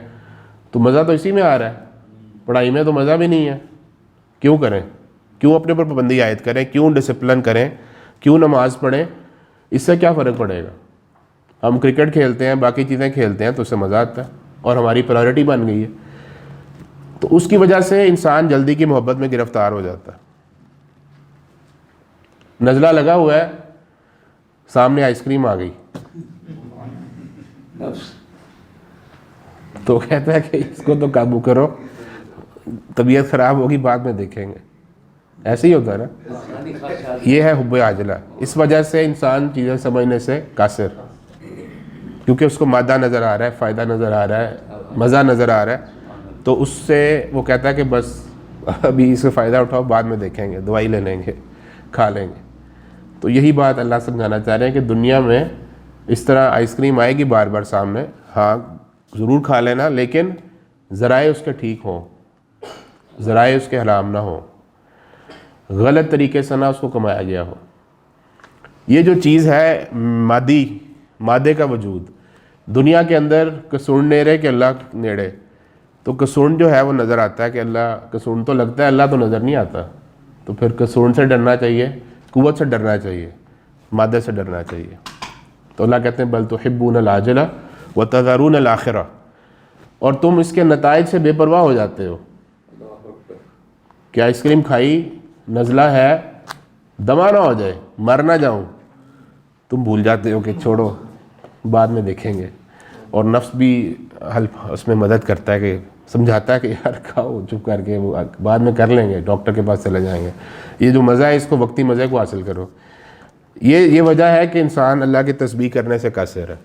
تو مزہ تو اسی میں آ رہا ہے، پڑھائی میں تو مزہ بھی نہیں ہے. کیوں کریں؟ کیوں اپنے پر پابندی عائد کریں؟ کیوں ڈسپلن کریں؟ کیوں نماز پڑھیں؟ اس سے کیا فرق پڑے گا؟ ہم کرکٹ کھیلتے ہیں، باقی چیزیں کھیلتے ہیں تو اس سے مزہ آتا ہے اور ہماری پرائرٹی بن گئی ہے. تو اس کی وجہ سے انسان جلدی کی محبت میں گرفتار ہو جاتا ہے. نزلہ لگا ہوا ہے، سامنے آئس کریم آ گئی تو کہتا ہے کہ اس کو تو قابو کرو، طبیعت خراب ہوگی بعد میں دیکھیں گے. ایسے ہی ہوتا ہے نا. یہ ہے حب عاجلہ. اس وجہ سے انسان چیزیں سمجھنے سے قاصر، کیونکہ اس کو مادہ نظر آ رہا ہے، فائدہ نظر آ رہا ہے، مزہ نظر آ رہا ہے، تو اس سے وہ کہتا ہے کہ بس ابھی اس سے فائدہ اٹھاؤ، بعد میں دیکھیں گے، دوائی لے لیں گے، کھا لیں گے. تو یہی بات اللہ سمجھانا چاہ رہے ہیں کہ دنیا میں اس طرح آئس کریم آئے گی بار بار سامنے، ہاں ضرور کھا لینا، لیکن ذرائع اس کے ٹھیک ہوں، ذرائع اس کے حرام نہ ہوں، غلط طریقے سے نہ اس کو کمایا گیا ہو. یہ جو چیز ہے مادے کا وجود دنیا کے اندر، کسون نیرے کہ اللہ نیڑے، تو کسون جو ہے وہ نظر آتا ہے کہ اللہ، کسون تو لگتا ہے، اللہ تو نظر نہیں آتا. تو پھر کسون سے ڈرنا چاہیے، قوت سے ڈرنا چاہیے، مادے سے ڈرنا چاہیے. تو اللہ کہتے ہیں بل تحبون العاجلہ وَتَذَرُونَ الْآخِرَةَ، اور تم اس کے نتائج سے بے پرواہ ہو جاتے ہو. کہ آئس کریم کھائی، نزلہ ہے، دمہ نہ ہو جائے، مر نہ جاؤں، تم بھول جاتے ہو کہ چھوڑو بعد میں دیکھیں گے. اور نفس بھی اس میں مدد کرتا ہے کہ سمجھاتا ہے کہ یار کھاؤ چپ کر کے، وہ بعد میں کر لیں گے، ڈاکٹر کے پاس چلے جائیں گے. یہ جو مزہ ہے اس کو وقتی مزے کو حاصل کرو. یہ وجہ ہے کہ انسان اللہ کی تسبیح کرنے سے قاصر ہے.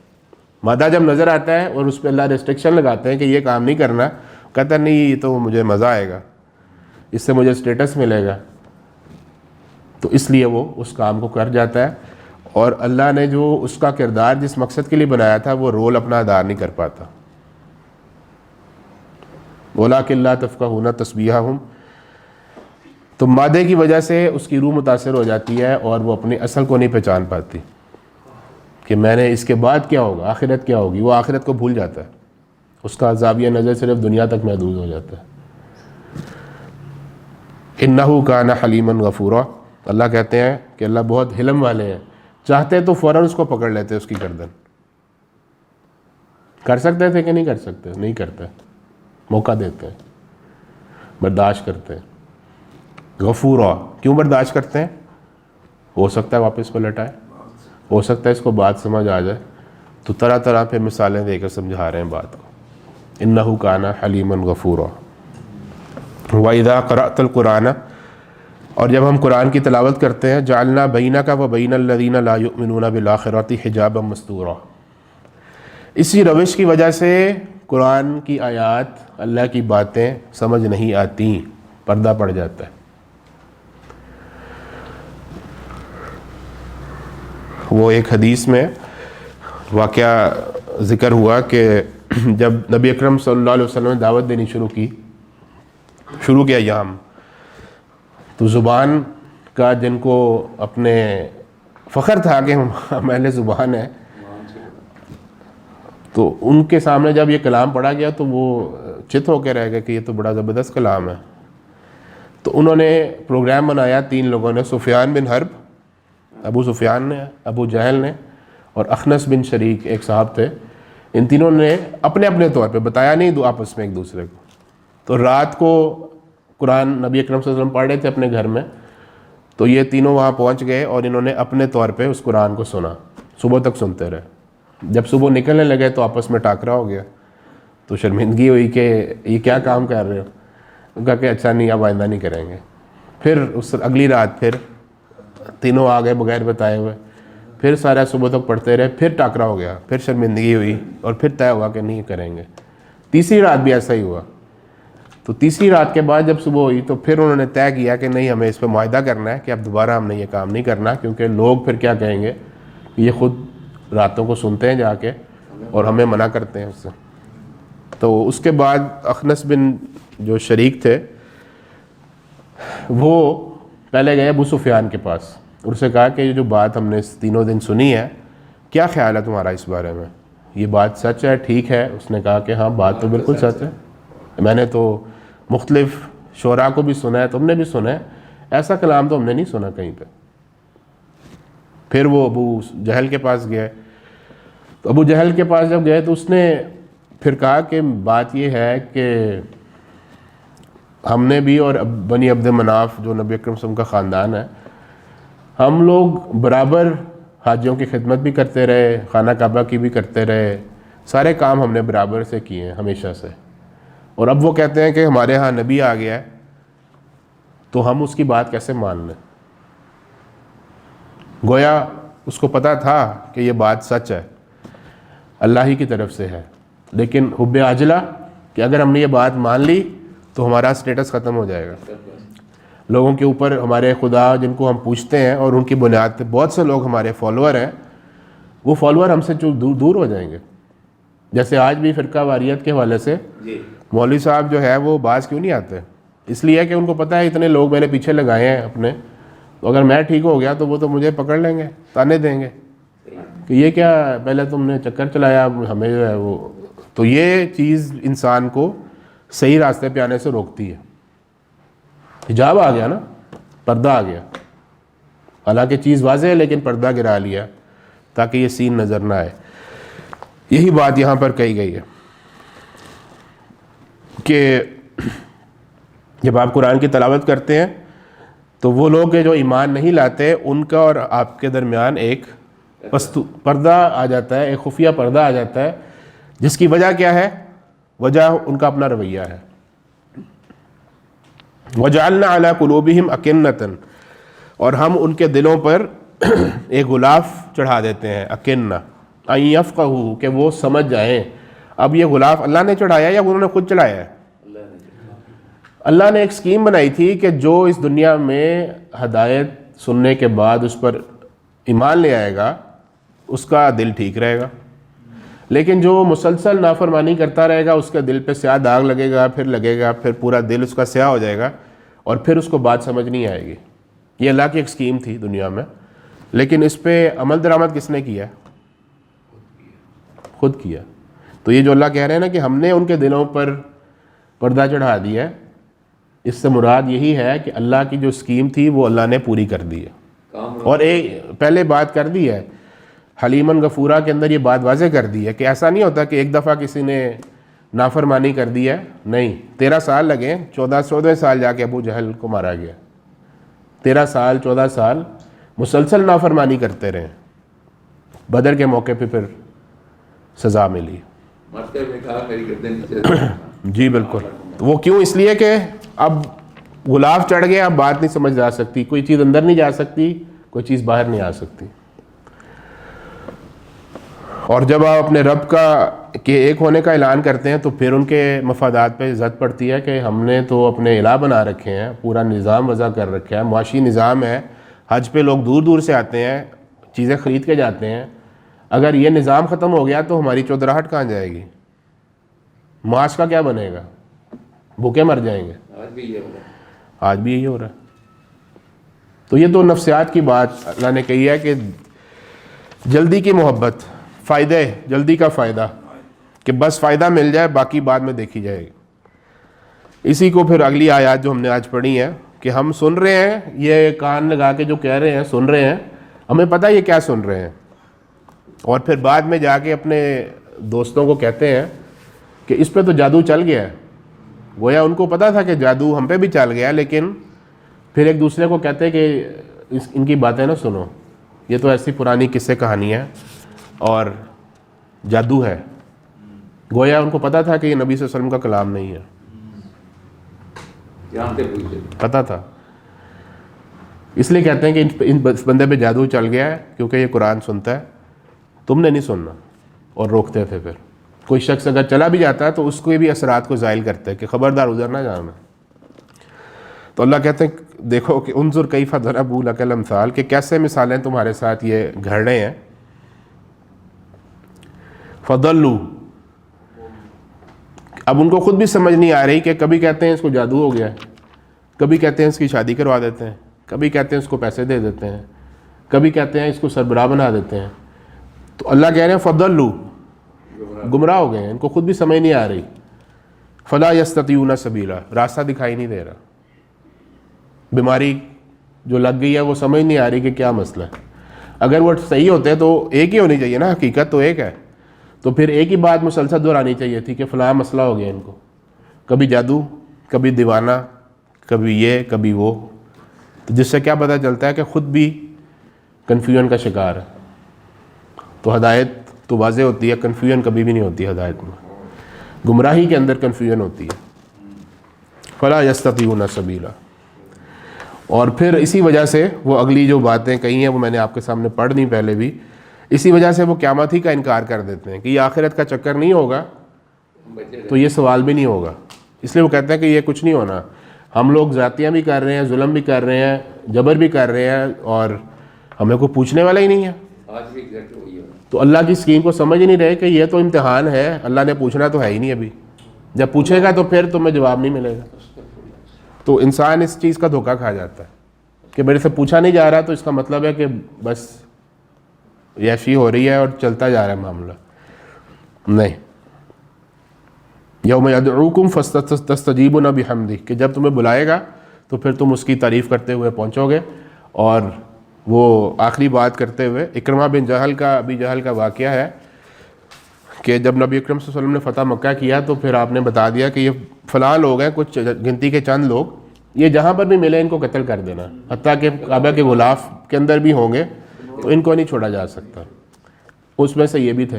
مادہ جب نظر آتا ہے اور اس پہ اللہ ریسٹرکشن لگاتے ہیں کہ یہ کام نہیں کرنا، کہتا ہے نہیں یہ تو مجھے مزہ آئے گا، اس سے مجھے سٹیٹس ملے گا، تو اس لیے وہ اس کام کو کر جاتا ہے. اور اللہ نے جو اس کا کردار جس مقصد کے لیے بنایا تھا وہ رول اپنا ادا نہیں کر پاتا. وَلَٰكِن لَا تَفْقَهُونَ تَسْبِيحَهُمْ، تو مادے کی وجہ سے اس کی روح متاثر ہو جاتی ہے اور وہ اپنی اصل کو نہیں پہچان پاتی کہ میں نے اس کے بعد کیا ہوگا، آخرت کیا ہوگی. وہ آخرت کو بھول جاتا ہے، اس کا زاویہ نظر صرف دنیا تک محدود ہو جاتا ہے. إِنَّهُ كَانَ حَلِيمًا غَفُورًا، اللہ کہتے ہیں کہ اللہ بہت حلم والے ہیں. چاہتے تو فوراً اس کو پکڑ لیتے اس کی گردن. کر سکتے تھے کہ نہیں کر سکتے؟ نہیں کرتے، موقع دیتے ہیں، برداشت کرتے ہیں. غفورا، کیوں برداشت کرتے ہیں؟ ہو سکتا ہے واپس پلٹ آئے، ہو سکتا ہے اس کو بات سمجھ آ جائے، تو طرح طرح پہ مثالیں دے کر سمجھا رہے ہیں بات کو. إِنَّهُ كَانَ حَلِيمًا غَفُورًا. وَإِذَا قَرَأْتَ الْقُرْآنَ، اور جب ہم قرآن کی تلاوت کرتے ہیں، جعلنا بینک و بین الذین لا یؤمنون بالآخرۃ حجابا مستورا، اسی روش کی وجہ سے قرآن کی آیات، اللہ کی باتیں سمجھ نہیں آتی، پردہ پڑ جاتا ہے. وہ ایک حدیث میں واقعہ ذکر ہوا کہ جب نبی اکرم صلی اللہ علیہ وسلم نے دعوت دینی شروع کیا ایام، تو زبان کا جن کو اپنے فخر تھا کہ ہم اہل زبان ہیں، تو ان کے سامنے جب یہ کلام پڑھا گیا تو وہ چت ہو کے رہ گئے کہ یہ تو بڑا زبردست کلام ہے. تو انہوں نے پروگرام بنایا، 3 لوگوں نے، سفیان بن حرب، ابو سفیان نے، ابو جہل نے، اور اخنس بن شریک ایک صاحب تھے. ان تینوں نے اپنے اپنے طور پہ بتایا نہیں، دو آپس میں ایک دوسرے کو. تو رات کو قرآن نبی اکرم صلی اللہ علیہ وسلم پڑھ رہے تھے اپنے گھر میں، تو یہ تینوں وہاں پہنچ گئے اور انہوں نے اپنے طور پہ اس قرآن کو سنا، صبح تک سنتے رہے. جب صبح نکلنے لگے تو آپس میں ٹاکرا ہو گیا، تو شرمندگی ہوئی کہ یہ کیا کام کر رہے ہو. کہا کہ اچھا نہیں، اب آئندہ نہیں کریں گے. پھر اس اگلی رات پھر تینوں آ گئے بغیر بتائے ہوئے، پھر سارا صبح تک پڑھتے رہے، پھر ٹاکرا ہو گیا، پھر شرمندگی ہوئی، اور پھر طے ہوا کہ نہیں کریں گے. تیسری رات بھی ایسا ہی ہوا. تو تیسری رات کے بعد جب صبح ہوئی تو پھر انہوں نے طے کیا کہ نہیں، ہمیں اس پہ معاہدہ کرنا ہے کہ اب دوبارہ ہم نے یہ کام نہیں کرنا، کیونکہ لوگ پھر کیا کہیں گے کہ یہ خود راتوں کو سنتے ہیں جا کے اور ہمیں منع کرتے ہیں اس سے. تو اس کے بعد اخنس بن جو شریک تھے وہ پہلے گئے ابو سفیان کے پاس، اور اسے کہا کہ یہ جو بات ہم نے تینوں دن سنی ہے، کیا خیال ہے تمہارا اس بارے میں؟ یہ بات سچ ہے، ٹھیک ہے؟ اس نے کہا کہ ہاں بات تو بالکل سچ ہے، میں نے تو مختلف شعراء کو بھی سنا ہے، تم نے بھی سنا ہے، ایسا کلام تو ہم نے نہیں سنا کہیں پہ. پھر وہ ابو جہل کے پاس گئے. تو ابو جہل کے پاس جب گئے تو اس نے پھر کہا کہ بات یہ ہے کہ ہم نے بھی، اور بنی عبد مناف جو نبی اکرم صلی اللہ علیہ وسلم کا خاندان ہے، ہم لوگ برابر حاجیوں کی خدمت بھی کرتے رہے، خانہ کعبہ کی بھی کرتے رہے، سارے کام ہم نے برابر سے کیے ہیں ہمیشہ سے. اور اب وہ کہتے ہیں کہ ہمارے ہاں نبی آ گیا ہے تو ہم اس کی بات کیسے مان لیں؟ گویا اس کو پتہ تھا کہ یہ بات سچ ہے، اللہ ہی کی طرف سے ہے، لیکن حب عاجلہ کہ اگر ہم نے یہ بات مان لی تو ہمارا سٹیٹس ختم ہو جائے گا. لوگوں کے اوپر ہمارے خدا جن کو ہم پوچھتے ہیں اور ان کی بنیاد پہ بہت سے لوگ ہمارے فالوور ہیں، وہ فالوور ہم سے دور ہو جائیں گے. جیسے آج بھی فرقہ واریت کے حوالے سے مولوی صاحب جو ہے وہ باز کیوں نہیں آتے؟ اس لیے کہ ان کو پتہ ہے اتنے لوگ میرے پیچھے لگائے ہیں اپنے، تو اگر میں ٹھیک ہو گیا تو وہ تو مجھے پکڑ لیں گے، تانے دیں گے کہ یہ کیا پہلے تم نے چکر چلایا، ہمیں جو ہے وہ. تو یہ چیز انسان کو صحیح راستے پہ آنے سے روکتی ہے. حجاب آ گیا نا، پردہ آ گیا، حالانکہ چیز واضح ہے لیکن پردہ گرا لیا تاکہ یہ سین نظر نہ آئے. یہی بات یہاں پر کہی گئی ہے کہ جب آپ قرآن کی تلاوت کرتے ہیں تو وہ لوگ جو ایمان نہیں لاتے ان کا اور آپ کے درمیان ایک پردہ آ جاتا ہے، ایک خفیہ پردہ آ جاتا ہے، جس کی وجہ کیا ہے؟ وجہ ان کا اپنا رویہ ہے۔ وَجَعَلْنَا عَلَىٰ قُلُوبِهِمْ أَكِنَّةً، اور ہم ان کے دلوں پر ایک غلاف چڑھا دیتے ہیں، اکنہ أَن يَفْقَهُوا، کہ وہ سمجھ جائیں۔ اب یہ غلاف اللہ نے چڑھایا یا انہوں نے خود چڑھایا ہے؟ اللہ نے ایک سکیم بنائی تھی کہ جو اس دنیا میں ہدایت سننے کے بعد اس پر ایمان لے آئے گا اس کا دل ٹھیک رہے گا، لیکن جو مسلسل نافرمانی کرتا رہے گا اس کا دل پہ سیاہ داغ لگے گا، پھر پورا دل اس کا سیاہ ہو جائے گا اور پھر اس کو بات سمجھ نہیں آئے گی۔ یہ اللہ کی ایک سکیم تھی دنیا میں، لیکن اس پہ عمل درآمد کس نے کیا؟ خود کیا۔ تو یہ جو اللہ کہہ رہے ہیں نا کہ ہم نے ان کے دلوں پر پردہ چڑھا دیا ہے، اس سے مراد یہی ہے کہ اللہ کی جو سکیم تھی وہ اللہ نے پوری کر دی ہے، اور ایک پہلے بات کر دی ہے حلیمن غفورا کے اندر، یہ بات واضح کر دی ہے کہ ایسا نہیں ہوتا کہ ایک دفعہ کسی نے نافرمانی کر دی ہے، نہیں، 13 سال لگے، 14 سال جا کے ابو جہل کو مارا گیا، 13 سال 14 سال مسلسل نافرمانی کرتے رہے، بدر کے موقع پہ پھر سزا ملی۔ جی بالکل، وہ کیوں؟ اس لیے کہ اب غلاف چڑھ گیا، اب بات نہیں سمجھ جا سکتی، کوئی چیز اندر نہیں جا سکتی، کوئی چیز باہر نہیں آ سکتی۔ اور جب آپ اپنے رب کے ایک ہونے کا اعلان کرتے ہیں تو پھر ان کے مفادات پہ زد پڑتی ہے کہ ہم نے تو اپنے الہ بنا رکھے ہیں، پورا نظام وضع کر رکھا ہے، معاشی نظام ہے، حج پہ لوگ دور دور سے آتے ہیں، چیزیں خرید کے جاتے ہیں، اگر یہ نظام ختم ہو گیا تو ہماری چودراہٹ کہاں جائے گی؟ معاش کا کیا بنے گا؟ بھوکے مر جائیں گے۔ آج بھی یہی ہو رہا ہے۔ تو یہ تو نفسیات کی بات اللہ نے کہی ہے کہ جلدی کی محبت، فائدے، جلدی کا فائدہ، کہ بس فائدہ مل جائے، باقی بعد میں دیکھی جائے گی۔ اسی کو پھر اگلی آیات جو ہم نے آج پڑھی ہیں کہ ہم سن رہے ہیں، یہ کان لگا کے جو کہہ رہے ہیں سن رہے ہیں، ہمیں پتہ ہے یہ کیا سن رہے ہیں، اور پھر بعد میں جا کے اپنے دوستوں کو کہتے ہیں کہ اس پہ تو جادو چل گیا ہے۔ گویا ان کو پتا تھا کہ جادو ہم پہ بھی چل گیا، لیکن پھر ایک دوسرے کو کہتے ہیں کہ ان کی باتیں نہ سنو، یہ تو ایسی پرانی قصے کہانی ہے اور جادو ہے۔ گویا ان کو پتا تھا کہ یہ نبی صلی اللہ علیہ وسلم کا کلام نہیں ہے، پتا تھا، اس لیے کہتے ہیں کہ ان بندے پہ جادو چل گیا ہے کیونکہ یہ قرآن سنتا ہے، تم نے نہیں سننا، اور روکتے تھے۔ پھر کوئی شخص اگر چلا بھی جاتا ہے تو اس کو بھی اثرات کو زائل کرتے ہیں کہ خبردار ادھر نہ جانا۔ تو اللہ کہتے ہیں دیکھو کہ انظر کیف ضربوا لک الامثال، کہ کیسے مثالیں تمہارے ساتھ یہ گھڑ رہے ہیں۔ فضلوا، اب ان کو خود بھی سمجھ نہیں آ رہی کہ کبھی کہتے ہیں اس کو جادو ہو گیا ہے، کبھی کہتے ہیں اس کی شادی کروا دیتے ہیں، کبھی کہتے ہیں اس کو پیسے دے دیتے ہیں، کبھی کہتے ہیں اس کو سربراہ بنا دیتے ہیں۔ تو اللہ کہہ رہے ہیں فضلوا، گمراہ ہو گئے ہیں، ان کو خود بھی سمجھ نہیں آ رہی۔ فلا یستطیعون سبیلا، راستہ دکھائی نہیں دے رہا، بیماری جو لگ گئی ہے وہ سمجھ نہیں آ رہی کہ کیا مسئلہ ہے۔ اگر وہ صحیح ہوتے تو ایک ہی ہونی چاہیے نا، حقیقت تو ایک ہے، تو پھر ایک ہی بات مسلسل دہرانی چاہیے تھی کہ فلاں مسئلہ ہو گیا ان کو، کبھی جادو، کبھی دیوانہ، کبھی یہ کبھی وہ، تو جس سے کیا پتہ چلتا ہے کہ خود بھی کنفیوژن کا شکار ہے۔ تو ہدایت تو واضح ہوتی ہے، کنفیوژن کبھی بھی نہیں ہوتی ہدایت میں، گمراہی کے اندر کنفیوژن ہوتی ہے۔ فلا یستطیعون سبیلا، اور پھر اسی وجہ سے وہ اگلی جو باتیں کہی ہیں وہ میں نے آپ کے سامنے پڑھ دی پہلے بھی، اسی وجہ سے وہ قیامت ہی کا انکار کر دیتے ہیں کہ یہ آخرت کا چکر نہیں ہوگا تو یہ سوال بھی نہیں ہوگا۔ اس لیے وہ کہتے ہیں کہ یہ کچھ نہیں ہونا، ہم لوگ زیادتیاں بھی کر رہے ہیں، ظلم بھی کر رہے ہیں، جبر بھی کر رہے ہیں، اور ہمیں کوئی پوچھنے والا ہی نہیں ہے۔ تو اللہ کی اسکیم کو سمجھ ہی نہیں رہے کہ یہ تو امتحان ہے، اللہ نے پوچھنا تو ہے ہی نہیں، ابھی جب پوچھے گا تو پھر تمہیں جواب نہیں ملے گا۔ تو انسان اس چیز کا دھوکہ کھا جاتا ہے کہ میرے سے پوچھا نہیں جا رہا تو اس کا مطلب ہے کہ بس عیاشی ہو رہی ہے اور چلتا جا رہا ہے معاملہ۔ نہیں، یوم یدعوکم فاستجیبون بحمدہ، کہ جب تمہیں بلائے گا تو پھر تم اس کی تعریف کرتے ہوئے پہنچو گے، اور وہ آخری بات کرتے ہوئے اکرمہ بن جہل کا، ابی جہل کا واقعہ ہے کہ جب نبی اکرم صلی اللہ علیہ وسلم نے فتح مکہ کیا تو پھر آپ نے بتا دیا کہ یہ فلاں لوگ ہیں، کچھ گنتی کے چند لوگ، یہ جہاں پر بھی ملے ان کو قتل کر دینا، حتیٰ کہ کعبہ کے غلاف کے اندر بھی ہوں گے تو ان کو نہیں چھوڑا جا سکتا۔ اس میں سے یہ بھی تھے،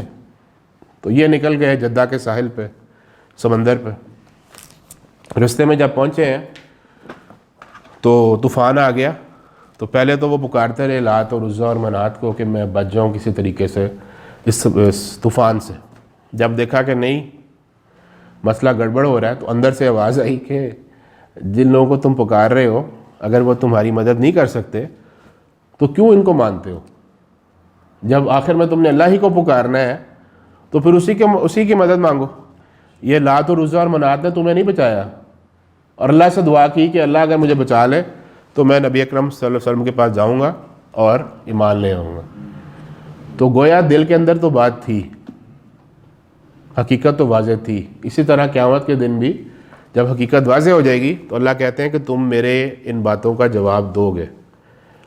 تو یہ نکل گئے جدہ کے ساحل پہ، سمندر پہ۔ رستے میں جب پہنچے ہیں تو طوفان آ گیا، تو پہلے تو وہ پکارتے رہے لات اور عزیٰ اور منات کو کہ میں بچ جاؤں کسی طریقے سے اس طوفان سے۔ جب دیکھا کہ نہیں مسئلہ گڑبڑ ہو رہا ہے تو اندر سے آواز آئی کہ جن لوگوں کو تم پکار رہے ہو اگر وہ تمہاری مدد نہیں کر سکتے تو کیوں ان کو مانتے ہو؟ جب آخر میں تم نے اللہ ہی کو پکارنا ہے تو پھر اسی کی مدد مانگو۔ یہ لات اور عزیٰ اور منات نے تمہیں نہیں بچایا، اور اللہ سے دعا کی کہ اللہ اگر مجھے بچا لے تو میں نبی اکرم صلی اللہ علیہ وسلم کے پاس جاؤں گا اور ایمان لے آؤں گا۔ تو گویا دل کے اندر تو بات تھی، حقیقت تو واضح تھی۔ اسی طرح قیامت کے دن بھی جب حقیقت واضح ہو جائے گی تو اللہ کہتے ہیں کہ تم میرے ان باتوں کا جواب دو گے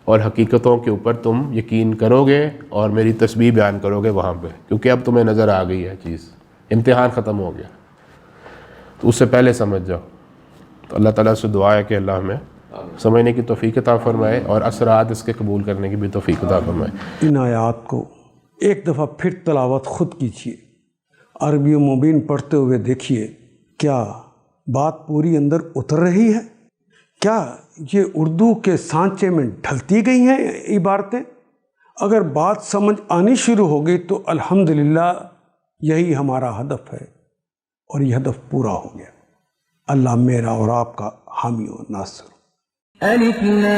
اور حقیقتوں کے اوپر تم یقین کرو گے اور میری تسبیح بیان کرو گے وہاں پہ، کیونکہ اب تمہیں نظر آ گئی ہے چیز، امتحان ختم ہو گیا، تو اس سے پہلے سمجھ جاؤ۔ تو اللہ تعالیٰ سے دعا ہے کہ اللہ ہمیں سمجھنے کی توفیق عطا فرمائے اور اثرات اس کے قبول کرنے کی بھی توفیق عطا فرمائے۔ ان آیات کو ایک دفعہ پھر تلاوت خود کیجیے، عربی مبین پڑھتے ہوئے دیکھیے کیا بات پوری اندر اتر رہی ہے، کیا یہ اردو کے سانچے میں ڈھلتی گئی ہیں عبارتیں۔ اگر بات سمجھ آنی شروع ہو گئی تو الحمدللہ یہی ہمارا ہدف ہے اور یہ ہدف پورا ہو گیا۔ اللہ میرا اور آپ کا حامی و ناصر۔ الف لام